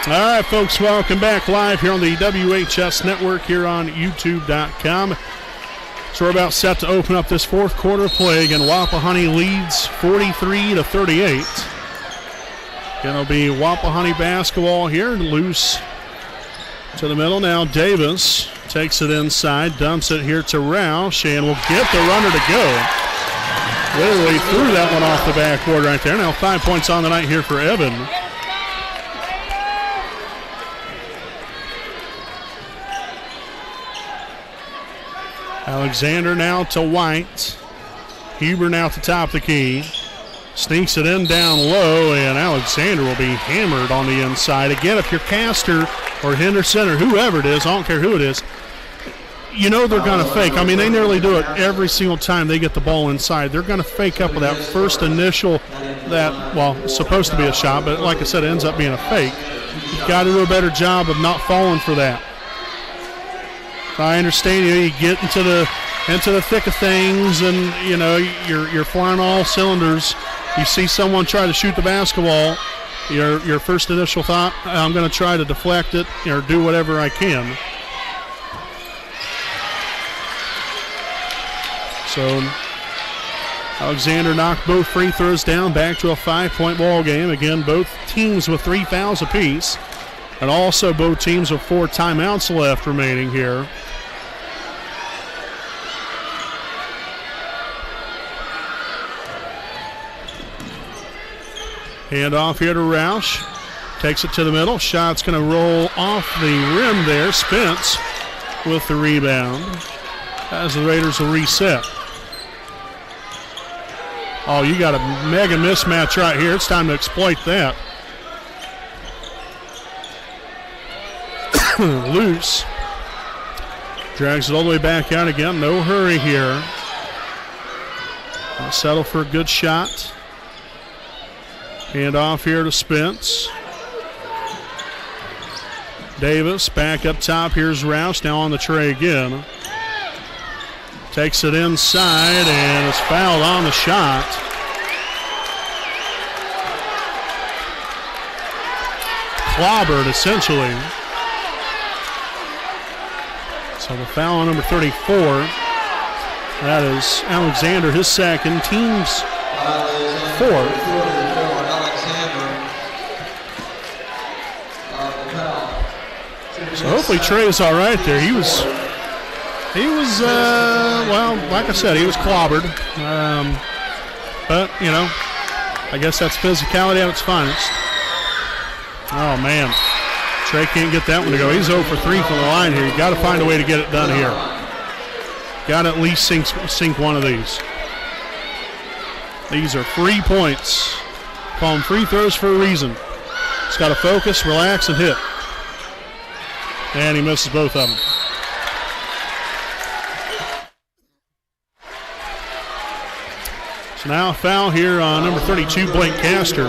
All right, folks, welcome back live here on the WHS Network here on YouTube.com. So we're about set to open up this fourth quarter play. Again, Wapahani leads 43-38. Again, it'll be Wapahani basketball here, loose to the middle. Now Davis takes it inside, dumps it here to Roush, and will get the runner to go. Literally threw that one off the backboard right there. Now 5 points on the night here for Evan. Alexander now to White. Huber now at the top of the key. Sneaks it in down low, and Alexander will be hammered on the inside. Again, if you're Castor or Henderson or whoever it is, I don't care who it is, you know they're going to fake. I mean, they nearly do it every single time they get the ball inside. They're going to fake up with that first initial, supposed to be a shot, but like I said, it ends up being a fake. You've got to do a better job of not falling for that. I understand you get into the thick of things, and you're flying all cylinders. You see someone try to shoot the basketball, your first initial thought, I'm going to try to deflect it or do whatever I can. So Alexander knocked both free throws down, back to a 5-point ball game. Again, both teams with 3 fouls apiece, and also both teams with 4 timeouts left remaining here. Hand off here to Roush. Takes it to the middle. Shot's going to roll off the rim there. Spence with the rebound as the Raiders will reset. Oh, you got a mega mismatch right here. It's time to exploit that. Loose. Drags it all the way back out again. No hurry here. I'll settle for a good shot. Hand off here to Spence. Davis back up top. Here's Rouse now on the tray again. Takes it inside and is fouled on the shot. Clobbered essentially. So the foul on number 34. That is Alexander, his second, team's fourth. So hopefully Trey's all right there. He was like I said, he was clobbered. But, I guess that's physicality at its finest. Oh, man. Trey can't get that one to go. He's 0 for 3 from the line here. You got to find a way to get it done here. Got to at least sink one of these. These are free points. Call them free throws for a reason. Just got to focus, relax, and hit. And he misses both of them. So now a foul here on number 32, Blake Castor.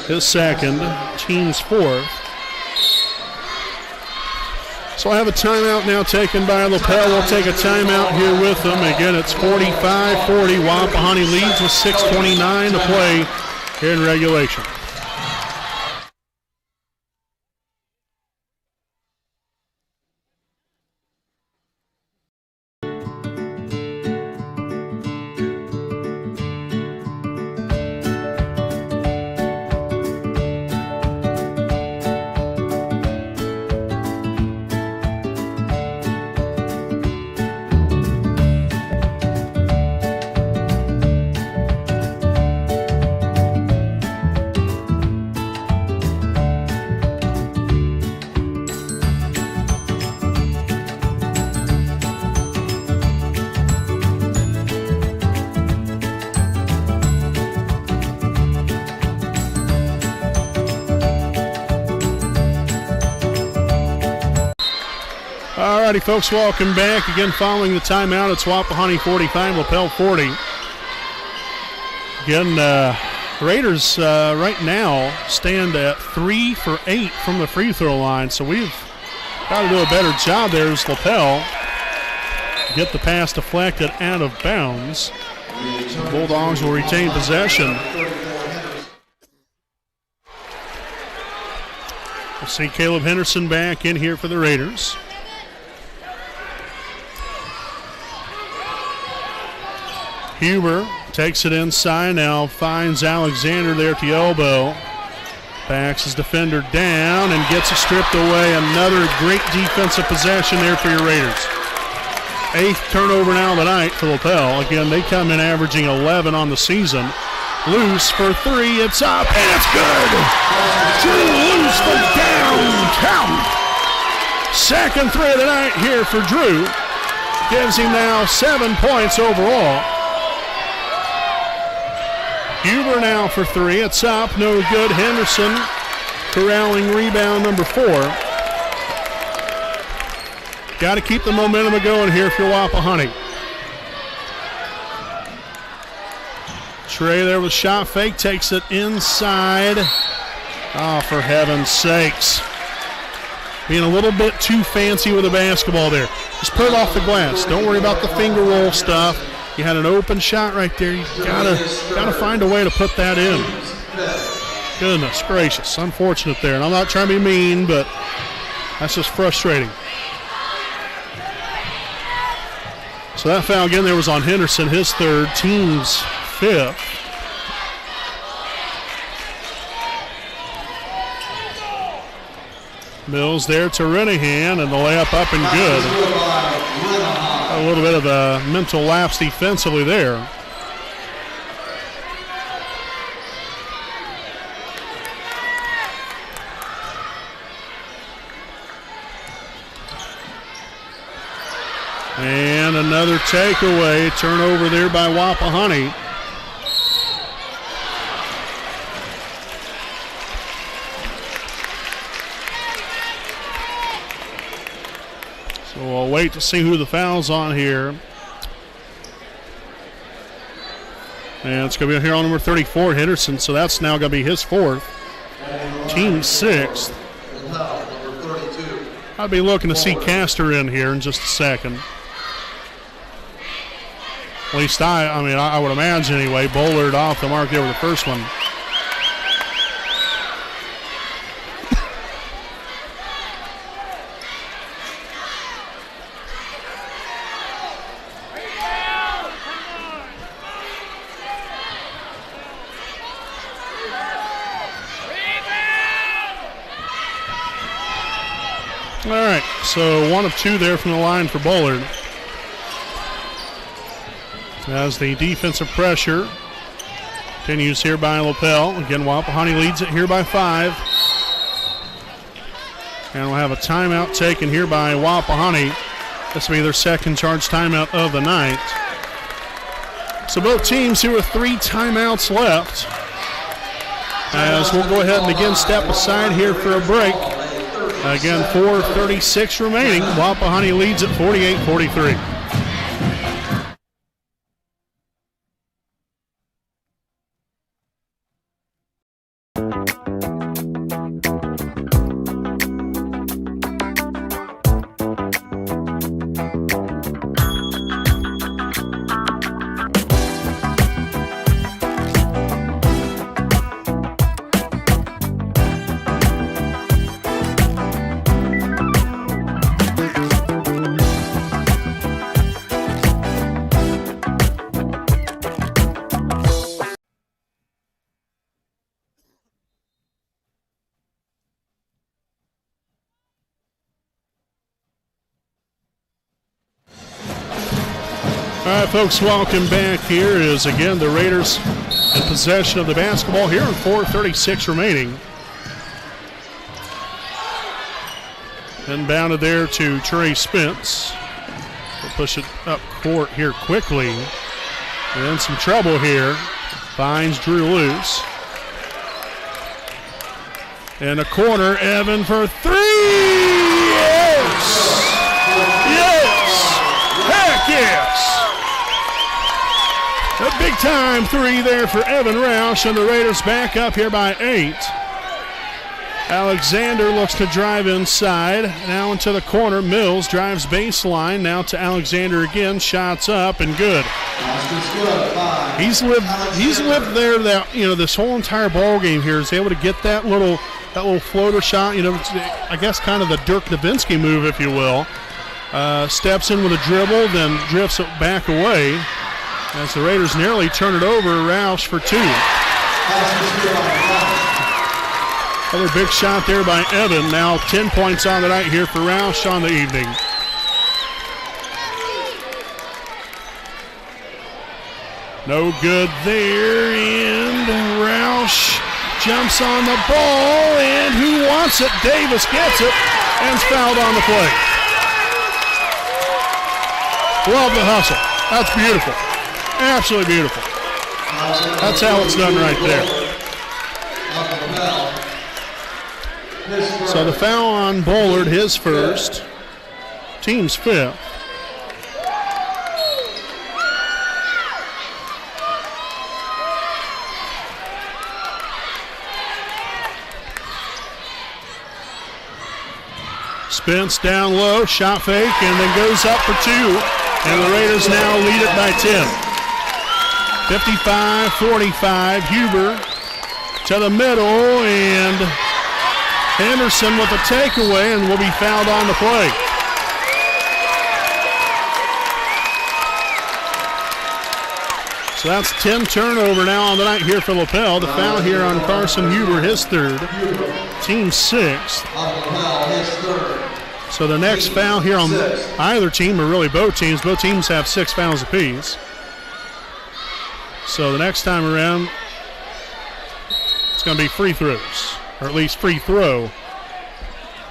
His second, team's fourth. So I have a timeout now taken by Lapel. We'll take a timeout here with them. Again, it's 45-40. Wapahani leads with 6:29 to play here in regulation. righty, folks, welcome back. Again, following the timeout, it's Wapahani 45, Lapel 40. Again, Raiders right now stand at 3 for 8 from the free throw line, so we've got to do a better job there as Lapel get the pass deflected out of bounds. The Bulldogs will retain possession. We'll see Caleb Henderson back in here for the Raiders. Huber takes it inside now, finds Alexander there at the elbow. Backs his defender down and gets it stripped away. Another great defensive possession there for your Raiders. 8th turnover now of the night for Lapel. Again, they come in averaging 11 on the season. Loose for 3, it's up, and it's good! Drew Loose for downtown! Second 3 of the night here for Drew. Gives him now 7 points overall. Huber now for 3, it's up, no good. Henderson corralling rebound number 4. Got to keep the momentum going here if you're Wapahani. Trey there with shot fake, takes it inside. Oh, for heaven's sakes. Being a little bit too fancy with the basketball there. Just put it off the glass. Don't worry about the finger roll stuff. You had an open shot right there. You gotta find a way to put that in. Goodness gracious, unfortunate there. And I'm not trying to be mean, but that's just frustrating. So that foul again there was on Henderson, his 3rd, team's 5th. Mills there to Renahan, and the layup up and good. A little bit of a mental lapse defensively there. And another takeaway, turnover there by Wapahani. So we'll wait to see who the foul's on here. And it's going to be here on number 34, Henderson, so that's now going to be his 4th. Team 6th. I'll be looking to see Castor in here in just a second. At least I would imagine anyway. Bullard off the mark there with the first one. All right, so 1 of 2 there from the line for Bullard. As the defensive pressure continues here by Lapel. Again, Wapahani leads it here by 5. And we'll have a timeout taken here by Wapahani. This will be their 2nd charge timeout of the night. So both teams here with 3 timeouts left. As we'll go ahead and again step aside here for a break. Again, 4:36 remaining. Wapahani leads at 48-43. All right, folks, welcome back. Here is, again, the Raiders in possession of the basketball here with 4:36 remaining. Inbounded there to Trey Spence. We'll push it up court here quickly. And some trouble here. Finds Drew Loose. In a corner, Evan for 3. Yes! kicks. A big-time three there for Evan Roush, and the Raiders back up here by 8. Alexander looks to drive inside. Now into the corner. Mills drives baseline. Now to Alexander again. Shots up and good. He's lived there this whole entire ball game here. Is able to get that little floater shot. I guess kind of the Dirk Nowitzki move, if you will. Steps in with a dribble, then drifts it back away. As the Raiders nearly turn it over. Roush for 2. Another big shot there by Evan. Now 10 points on the night here for Roush on the evening. No good there, and Roush jumps on the ball, and who wants it? Davis gets it, and is fouled on the play. Love the hustle. That's beautiful. Absolutely beautiful. That's how it's done right there. So the foul on Bullard, his first, team's 5th. Spence down low, shot fake, and then goes up for 2. And the Raiders now lead it by 10. 55-45, Huber to the middle, and Henderson with a takeaway and will be fouled on the play. So that's 10 turnover now on the night here for Lapel. The foul here on Carson Huber, his 3rd. Team 6th. So the next foul here on either team, or really both teams have 6 fouls apiece. So the next time around, it's going to be free throws. Or at least free throw.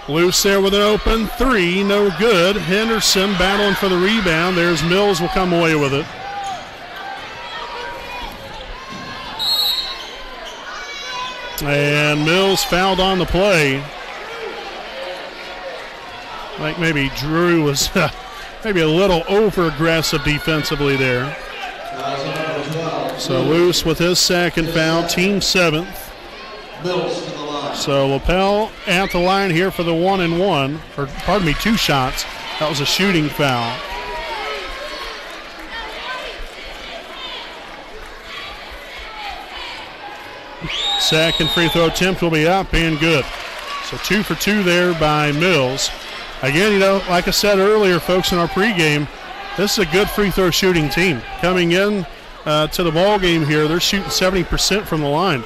Loose there with an open 3, no good. Henderson battling for the rebound. There's Mills, will come away with it. And Mills fouled on the play. I think maybe Drew was maybe a little over-aggressive defensively there. So Loose with his 2nd foul, team 7th. So Lapel at the line here for the 1-and-1, or pardon me, 2 shots. That was a shooting foul. Second free throw attempt will be up and good. So 2 for 2 there by Mills. Again, like I said earlier, folks, in our pregame, this is a good free throw shooting team. Coming in to the ball game here, they're shooting 70% from the line.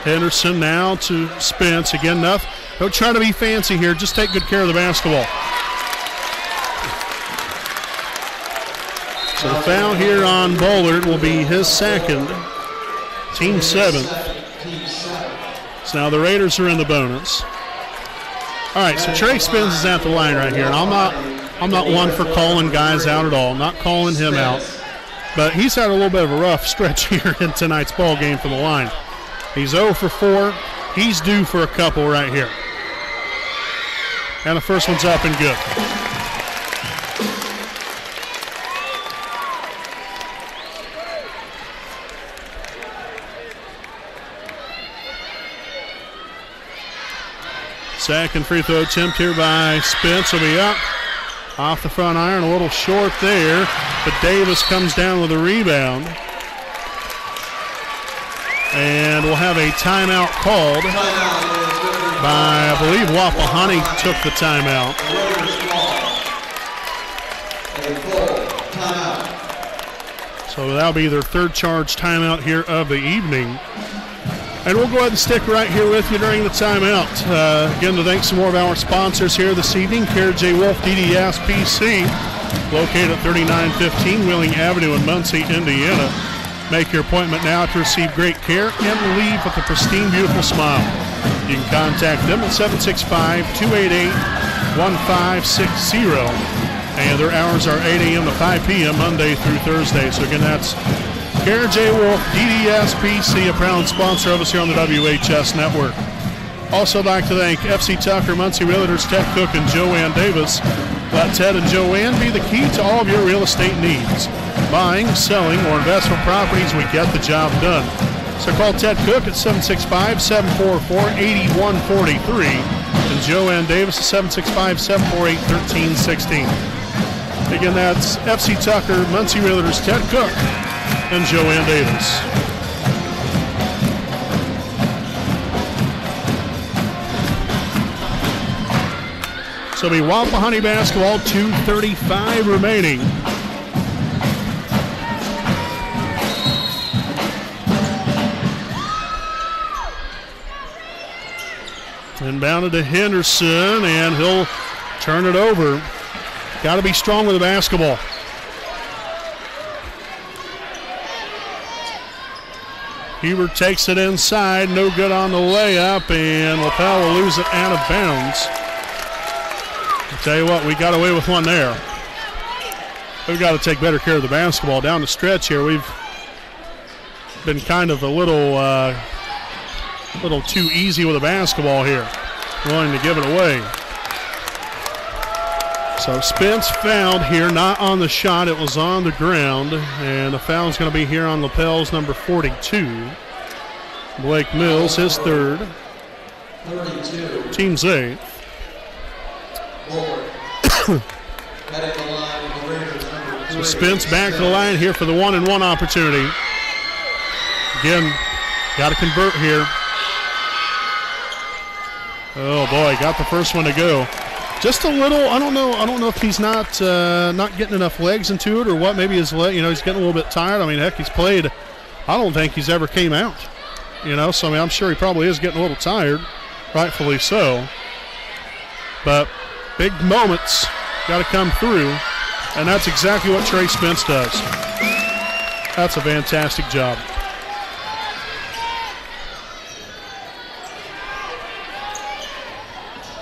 Henderson now to Spence. Again, don't try to be fancy here. Just take good care of the basketball. So the foul here on Bullard will be his 2nd, team 7th. So now the Raiders are in the bonus. All right, so Trey Spence is at the line right here, and I'm not one for calling guys out at all. I'm not calling him out, but he's had a little bit of a rough stretch here in tonight's ball game from the line. He's 0 for 4. He's due for a couple right here. And the first one's up and good. Second free throw attempt here by Spence will be up. Off the front iron, a little short there, but Davis comes down with a rebound. And we'll have a timeout called by, I believe, Wapahani took the timeout. So that'll be their 3rd charge timeout here of the evening. And we'll go ahead and stick right here with you during the timeout. Again, to thank some more of our sponsors here this evening. Care J. Wolf DDS PC, located at 3915 Wheeling Avenue in Muncie, Indiana. Make your appointment now to receive great care and leave with a pristine, beautiful smile. You can contact them at 765-288-1560. And their hours are 8 a.m. to 5 p.m. Monday through Thursday. So again, that's Care J. Wolf, DDS PC, a proud sponsor of us here on the WHS Network. Also like to thank FC Tucker, Muncie Realtors, Ted Cook, and Joanne Davis. Let Ted and Joanne be the key to all of your real estate needs. Buying, selling, or investment properties, we get the job done. So call Ted Cook at 765-744-8143 and Joanne Davis at 765-748-1316. Again, that's FC Tucker, Muncie Realtors, Ted Cook, and Joanne Davis. So it'll be Wapahani basketball, 2:35 remaining. Inbounded to Henderson, and he'll turn it over. Got to be strong with the basketball. Hubert takes it inside, no good on the layup, and Lapel will lose it out of bounds. I'll tell you what, we got away with one there. We've got to take better care of the basketball down the stretch here. We've been kind of a little too easy with the basketball here, willing to give it away. So Spence fouled here, not on the shot, it was on the ground, and the foul is going to be here on Lapel's number 42. Blake Mills, his third. 32. Team's eighth. So Spence back to the line here for the 1-and-1 opportunity. Again, got to convert here. Oh boy, got the first one to go. Just a little, I don't know if he's not getting enough legs into it or what. Maybe his leg, he's getting a little bit tired. I mean, heck, he's played. I don't think he's ever came out. So I mean, I'm sure he probably is getting a little tired, rightfully so. But big moments got to come through, and that's exactly what Trey Spence does. That's a fantastic job.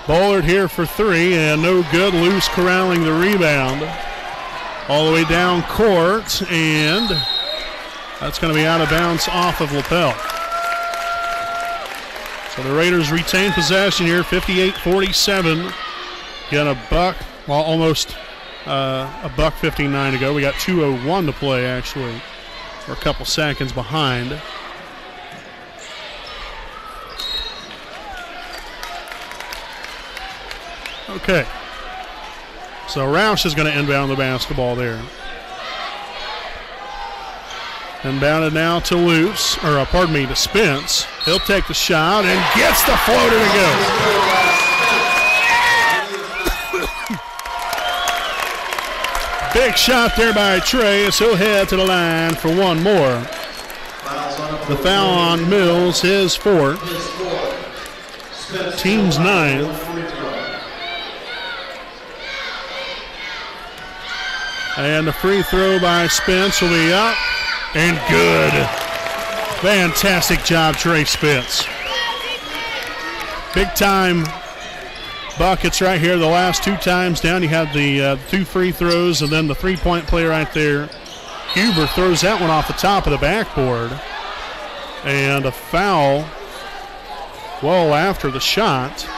Bullard here for three, and no good. Loose corralling the rebound. All the way down court, and that's going to be out of bounds off of Lapel. So the Raiders retain possession here, 58-47. Get a buck, well, almost a buck 59 to go. We got 2:01 to play, actually. We're a couple seconds behind. Okay. So Roush is going to inbound the basketball there. Inbounded now to to Spence. He'll take the shot and gets the floater to go. Big shot there by Trey as he'll head to the line for one more. The foul on Mills, his fourth. Team's ninth. And the free throw by Spence will be up and good. Fantastic job, Trey Spence. Big time buckets right here the last two times down. You have the two free throws and then the three-point play right there. Huber throws that one off the top of the backboard. And a foul well after the shot.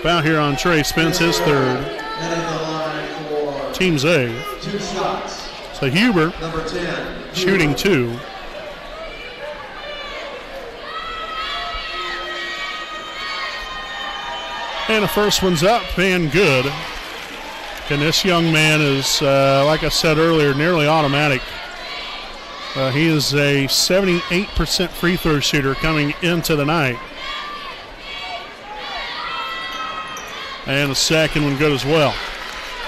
Foul here on Trey Spence, his third. Team's eighth. So Huber shooting two. And the first one's up and good. And this young man is, like I said earlier, nearly automatic. He is a 78% free throw shooter coming into the night. And the second one good as well.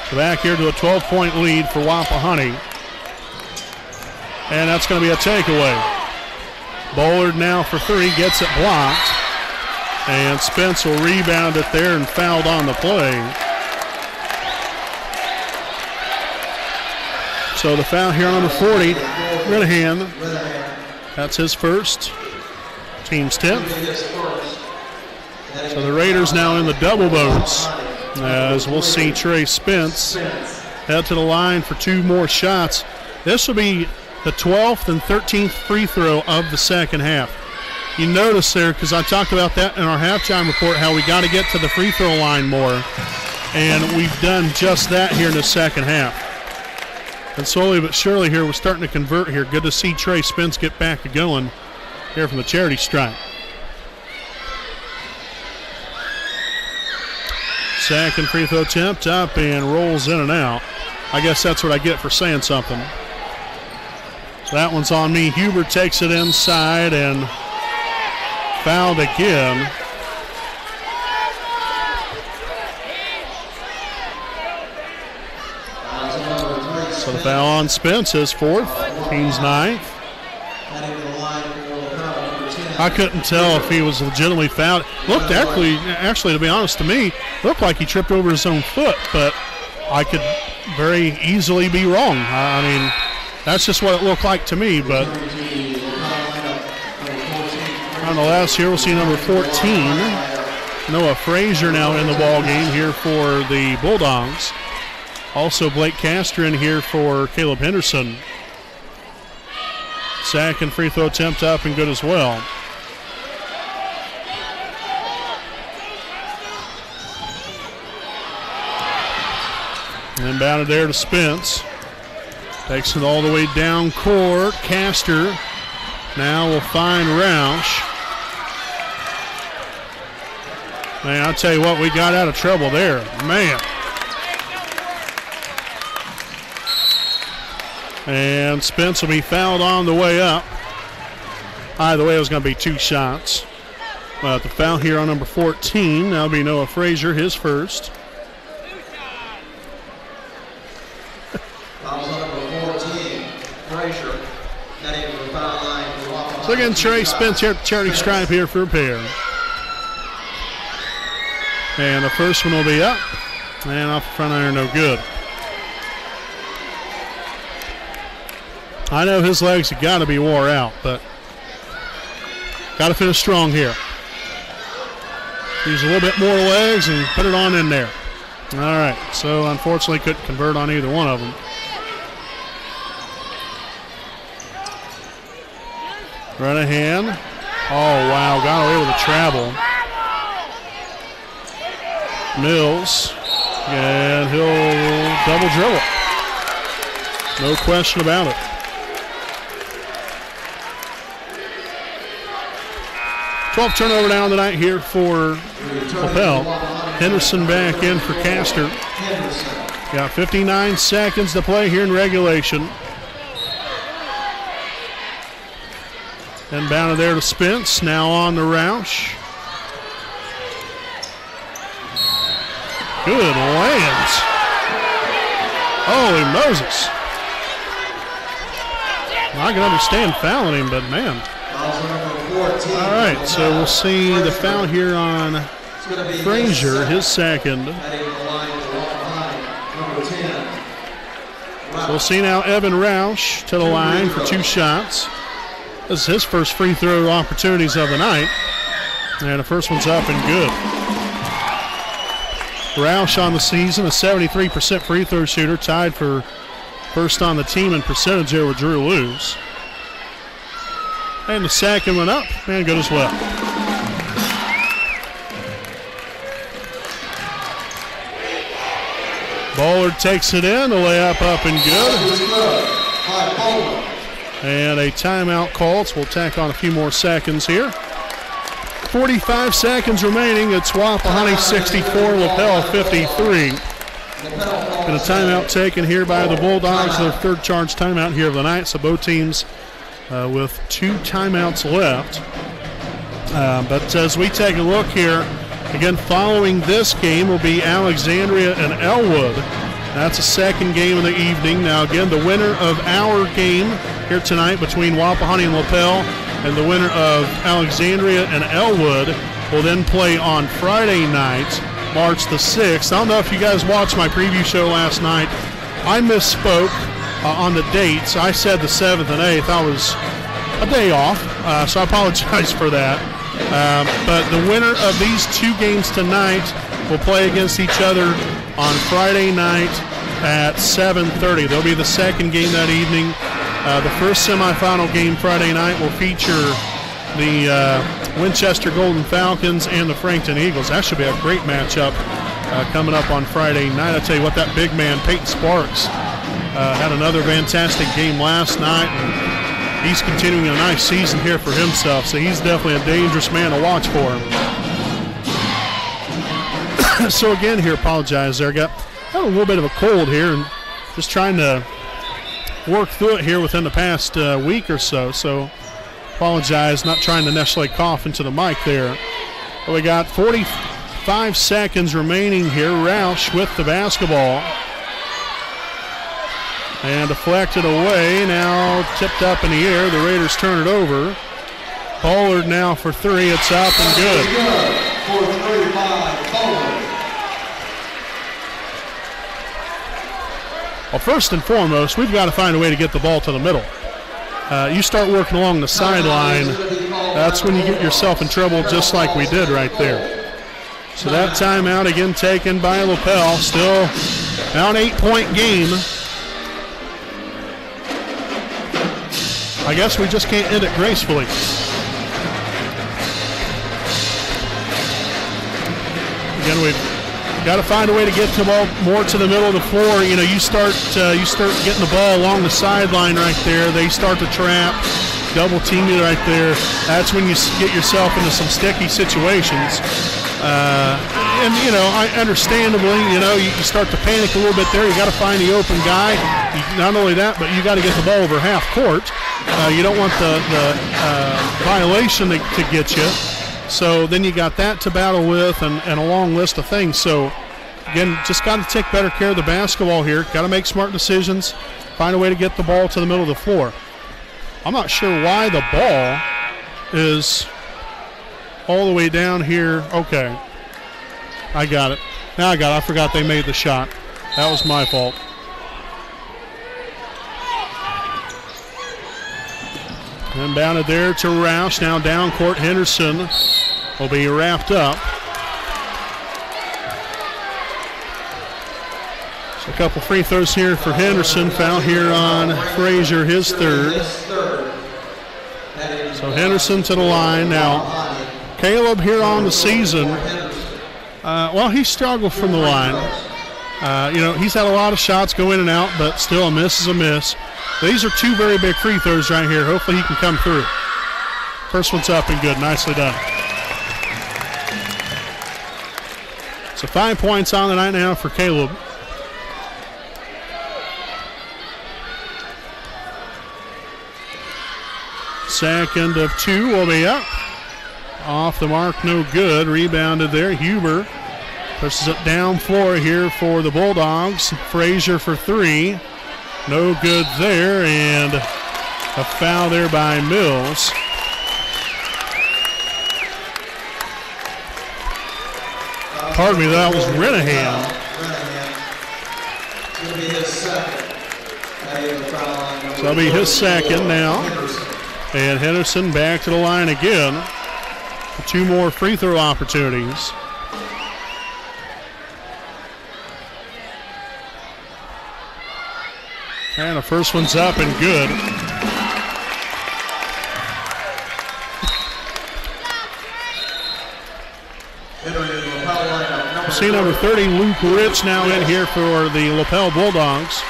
So back here to a 12-point lead for Wapahani. And that's going to be a takeaway. Bullard now for three, gets it blocked. And Spence will rebound it there and fouled on the play. So the foul here on number 40, Renahan. That's his first. Team's 10th. So the Raiders now in the double bonus, as we'll see Trey Spence head to the line for two more shots. This will be the 12th and 13th free throw of the second half. You notice there, because I talked about that in our halftime report, how we got to get to the free throw line more. And we've done just that here in the second half. And slowly but surely here, we're starting to convert here. Good to see Trey Spence get back going here from the charity stripe. Second free throw attempt up and rolls in and out. I guess that's what I get for saying something. So that one's on me. Huber takes it inside and fouled again. So the foul on Spence, his fourth, team's ninth. I couldn't tell if he was legitimately fouled. Looked actually, to be honest to me, looked like he tripped over his own foot, but I could very easily be wrong. I mean, that's just what it looked like to me, but nonetheless, here we'll see number 14, Noah Frazier, now in the ball game here for the Bulldogs. Also Blake Castor in here for Caleb Henderson. Second free throw attempt up and good as well. Inbounded there to Spence. Takes it all the way down court. Castor now will find Roush. Man, I'll tell you what, we got out of trouble there. Man. And Spence will be fouled on the way up. Either way, it was going to be two shots. But the foul here on number 14, that'll be Noah Frazier, his first. So again, Trey Spence here at the charity stripe here for a pair. And the first one will be up. And off the front iron, no good. I know his legs have got to be wore out, but got to finish strong here. Use a little bit more legs and put it on in there. All right, so unfortunately couldn't convert on either one of them. Renahan. Oh, wow, got away with a travel. Mills. And he'll double dribble. No question about it. 12th turnover down tonight here for Lapel. Henderson back in for Castor. Got 59 seconds to play here in regulation. Inbounded there to Spence. Now on to Roush. Good lands. Holy Moses. I can understand fouling him, but man. All right, so we'll see the foul here on Frazier, his second. So we'll see now Evan Roush to the line for two shots. This is his first free throw opportunities of the night. And the first one's up and good. Roush on the season, a 73% free throw shooter, tied for first on the team in percentage there with Drew Lewis. And the second one up, and good as well. Bullard takes it in, the layup up and good. And a timeout called, so we'll tack on a few more seconds here. 45 seconds remaining. It's Wapahani 64, Lapel 53. And a timeout taken here by the Bulldogs, their third charge timeout here of the night. So both teams with two timeouts left. But as we take a look here, again, following this game will be Alexandria and Elwood. That's the second game of the evening. Now, again, the winner of our game here tonight between Wapahani and Lapel and the winner of Alexandria and Elwood will then play on Friday night, March the 6th. I don't know if you guys watched my preview show last night. I misspoke on the dates. I said the 7th and 8th. I was a day off, so I apologize for that. But the winner of these two games tonight will play against each other on Friday night at 7:30. There'll be the second game that evening. The first semifinal game Friday night will feature the Winchester Golden Falcons and the Frankton Eagles. That should be a great matchup coming up on Friday night. I tell you what, that big man, Peyton Sparks, had another fantastic game last night, and he's continuing a nice season here for himself, so he's definitely a dangerous man to watch for him. So again here, apologize there. Got a little bit of a cold here and just trying to work through it here within the past week or so. So apologize, not trying to necessarily cough into the mic there. But we got 45 seconds remaining here. Roush with the basketball. And deflected away, now tipped up in the air. The Raiders turn it over. Bullard now for three. It's up and good. For 3 by Bullard. Well, first and foremost, we've got to find a way to get the ball to the middle. You start working along the sideline, that's when you get yourself in trouble, just like we did right there. So that timeout again taken by Lapel. Still now an 8-point game. I guess we just can't end it gracefully. Again, we've got to find a way to get the ball more to the middle of the floor. You know, you start getting the ball along the sideline right there. They start to trap, double team you right there. That's when you get yourself into some sticky situations. And you know, understandably, you know, you start to panic a little bit there. You got to find the open guy. Not only that, but you got to get the ball over half court. You don't want the violation to get you. So then you got that to battle with and a long list of things. So, again, just got to take better care of the basketball here. Got to make smart decisions, find a way to get the ball to the middle of the floor. I'm not sure why the ball is all the way down here. Okay. I got it. Now I got it. I forgot they made the shot. That was my fault. Inbounded there to Roush. Now down court, Henderson will be wrapped up. So a couple free throws here for Henderson. Foul here on Frazier, his third. So Henderson to the line. Now, Caleb here on the season, well, he struggled from the line. You know, he's had a lot of shots go in and out, but still a miss is a miss. These are two very big free throws right here. Hopefully he can come through. First one's up and good. Nicely done. So 5 points on the night now for Caleb. Second of two will be up. Off the mark, no good. Rebounded there. Huber pushes it down floor here for the Bulldogs. Frazier for three. No good there, and a foul there by Mills. Pardon me, that was Renahan. So that'll be his second now. And Henderson back to the line again. Two more free throw opportunities. And the first one's up and good. We see number 30, Luke Rich, now in here for the Lapel Bulldogs.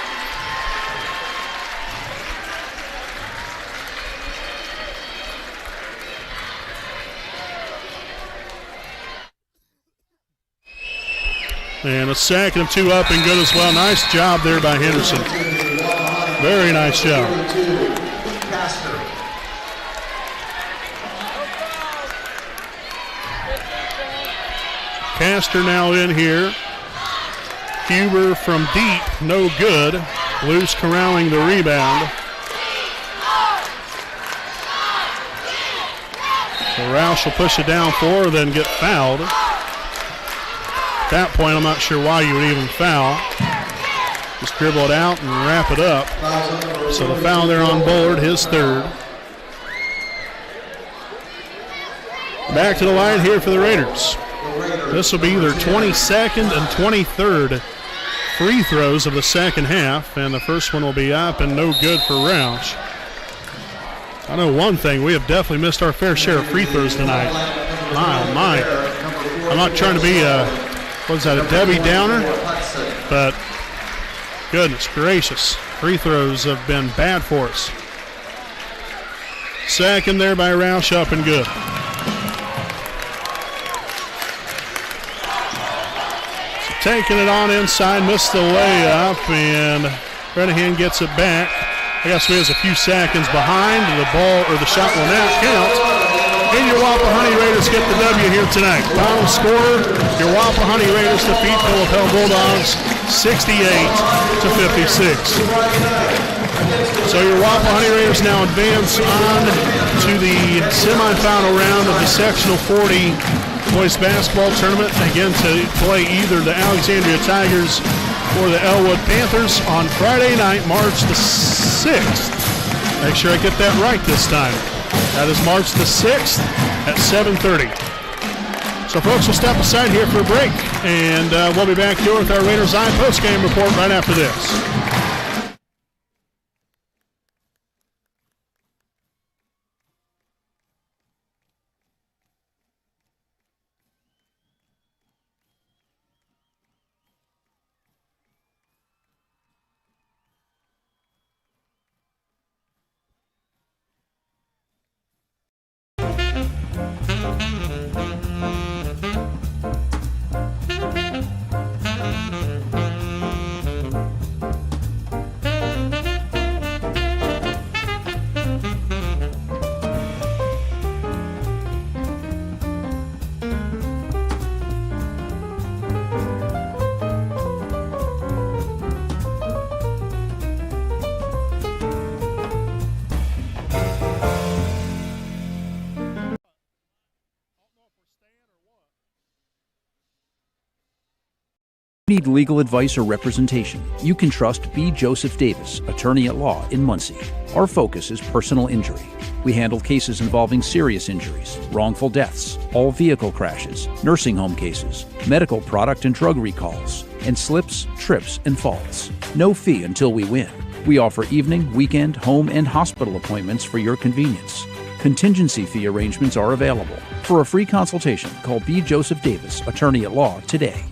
And a second of two up and good as well. Nice job there by Henderson. Very nice job. Castor now in here. Huber from deep, no good. Luce corralling the rebound. So Roush will push it down floor, then get fouled. At that point, I'm not sure why you would even foul. Just dribble it out and wrap it up. So the foul there on Bullard, his third. Back to the line here for the Raiders. This will be their 22nd and 23rd free throws of the second half, and the first one will be up and no good for Roush. I know one thing, we have definitely missed our fair share of free throws tonight. My, oh my. I'm not trying to be a Debbie Downer, but goodness gracious, free throws have been bad for us. Second there by Roush, up and good. So taking it on inside, missed the layup, and Renahan gets it back. I guess we have a few seconds behind. The ball or the shot will now count. And your Wapahani Raiders get the W here tonight. Final score, your Wapahani Raiders defeat the Lapel Bulldogs 68-56. So your Wapahani Raiders now advance on to the semifinal round of the Sectional 40 boys basketball tournament. Again, to play either the Alexandria Tigers or the Elwood Panthers on Friday night, March the 6th. Make sure I get that right this time. That is March the 6th at 7:30. So folks, we'll step aside here for a break, and we'll be back here with our Raiders Eye post-game report right after this. Need legal advice or representation, you can trust B. Joseph Davis, attorney at law in Muncie. Our focus is personal injury. We handle cases involving serious injuries, wrongful deaths, all vehicle crashes, nursing home cases, medical product and drug recalls, and slips, trips, and falls. No fee until we win. We offer evening, weekend, home, and hospital appointments for your convenience. Contingency fee arrangements are available. For a free consultation, call B. Joseph Davis, attorney at law, today.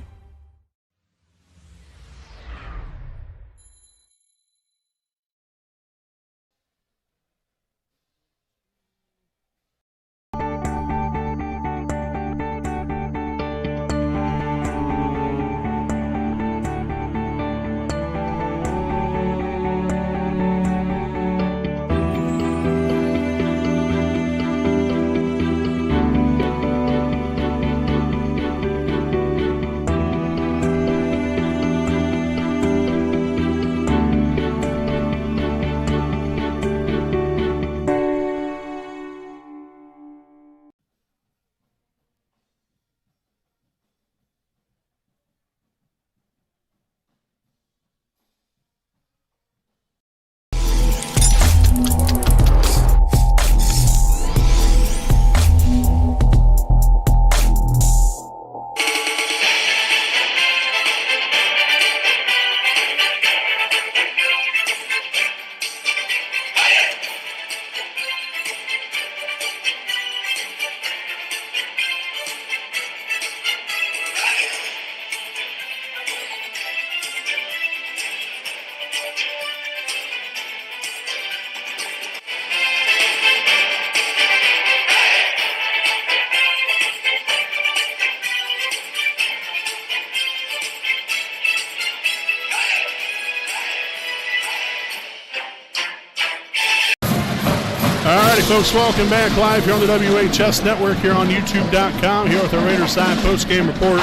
Alrighty, folks, welcome back live here on the WHS Network here on YouTube.com here with our Raiders Side post-game report.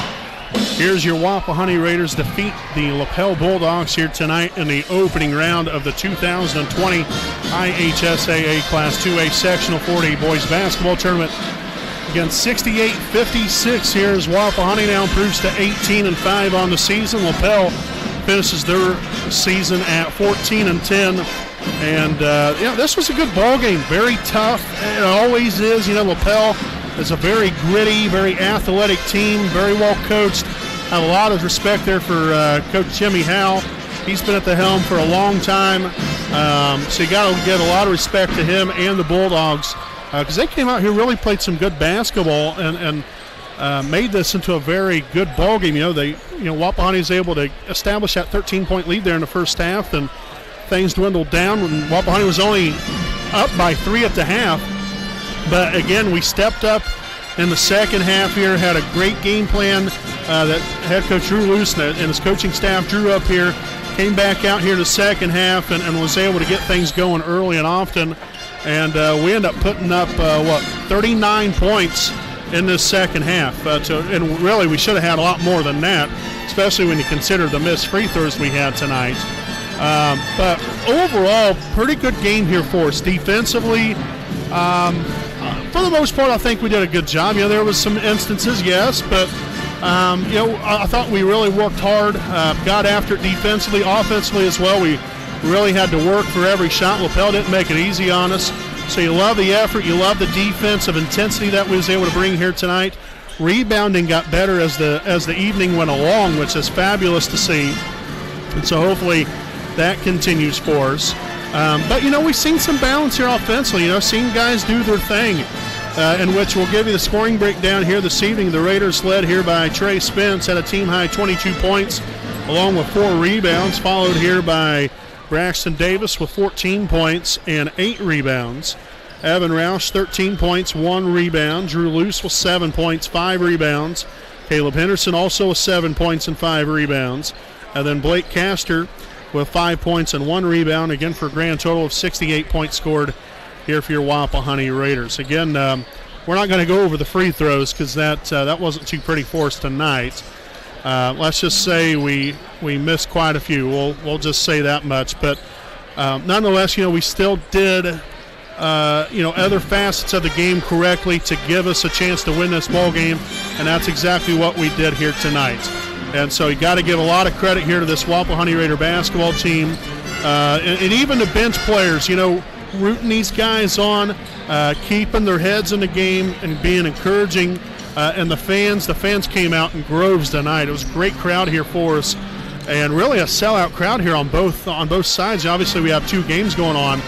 Here's your Wapahani Raiders defeat the Lapel Bulldogs here tonight in the opening round of the 2020 IHSAA Class 2A Sectional 40 Boys Basketball Tournament. Again, 68-56 here as Wapahani now improves to 18-5 on the season. Lapel finishes their season at 14-10. And, this was a good ball game. Very tough. It always is. Lapel is a very gritty, very athletic team, very well coached. I have a lot of respect there for Coach Jimmy Howe He's been at the helm for a long time, so you got to give a lot of respect to him and the Bulldogs because they came out here, really played some good basketball, and made this into a very good ball game. Wapahani is able to establish that 13-point lead there in the first half, and things dwindled down when Wapahani was only up by 3 at the half. But again, we stepped up in the second half here, had a great game plan that head coach Drew Luce and his coaching staff drew up here, came back out here the second half and was able to get things going early and often. And we ended up putting up, 39 points in this second half. And really, we should have had a lot more than that, especially when you consider the missed free throws we had tonight. But overall, pretty good game here for us. Defensively, for the most part, I think we did a good job. There was some instances, yes, but I thought we really worked hard, got after it defensively, offensively as well. We really had to work for every shot. Lapel didn't make it easy on us. So you love the effort, you love the defensive intensity that we was able to bring here tonight. Rebounding got better as the evening went along, which is fabulous to see. And so hopefully that continues for us. But we've seen some balance here offensively. Seen guys do their thing. In which we'll give you the scoring breakdown here this evening. The Raiders led here by Trey Spence at a team-high 22 points, along with 4 rebounds, followed here by Braxton Davis with 14 points and 8 rebounds. Evan Roush, 13 points, 1 rebound. Drew Luce with 7 points, 5 rebounds. Caleb Henderson also with 7 points and 5 rebounds. And then Blake Castor with 5 points and 1 rebound, again for a grand total of 68 points scored here for your Wapahani Raiders. Again, we're not going to go over the free throws because that wasn't too pretty for us tonight. Let's just say we missed quite a few. We'll just say that much. But nonetheless, we still did other facets of the game correctly to give us a chance to win this ball game, and that's exactly what we did here tonight. And so you got to give a lot of credit here to this Wapahani Raider basketball team, and even the bench players. Rooting these guys on, keeping their heads in the game and being encouraging. And the fans came out in groves tonight. It was a great crowd here for us, and really a sellout crowd here on both sides. Obviously, we have 2 games going on,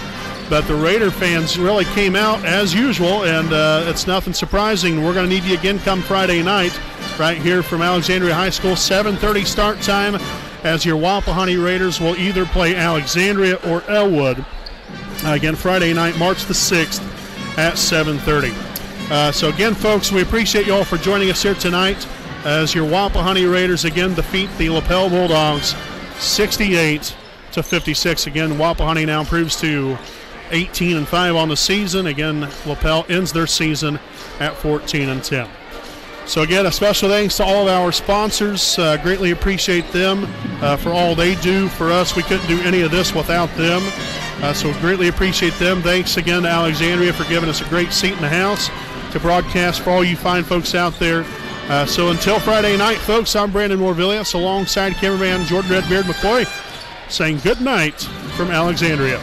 but the Raider fans really came out as usual, and it's nothing surprising. We're going to need you again come Friday night, right here from Alexandria High School, 7:30 start time, as your Wapahani Raiders will either play Alexandria or Elwood. Again, Friday night, March the 6th at 7:30. So again, folks, we appreciate you all for joining us here tonight as your Wapahani Raiders again defeat the Lapel Bulldogs 68-56. Again, Wapahani now improves to 18-5 on the season. Again, Lapel ends their season at 14-10. So again, a special thanks to all of our sponsors. Greatly appreciate them for all they do for us. We couldn't do any of this without them. So we greatly appreciate them. Thanks again to Alexandria for giving us a great seat in the house to broadcast for all you fine folks out there. So until Friday night, folks, I'm Brandon Morvillius alongside cameraman Jordan Redbeard McCoy saying good night from Alexandria.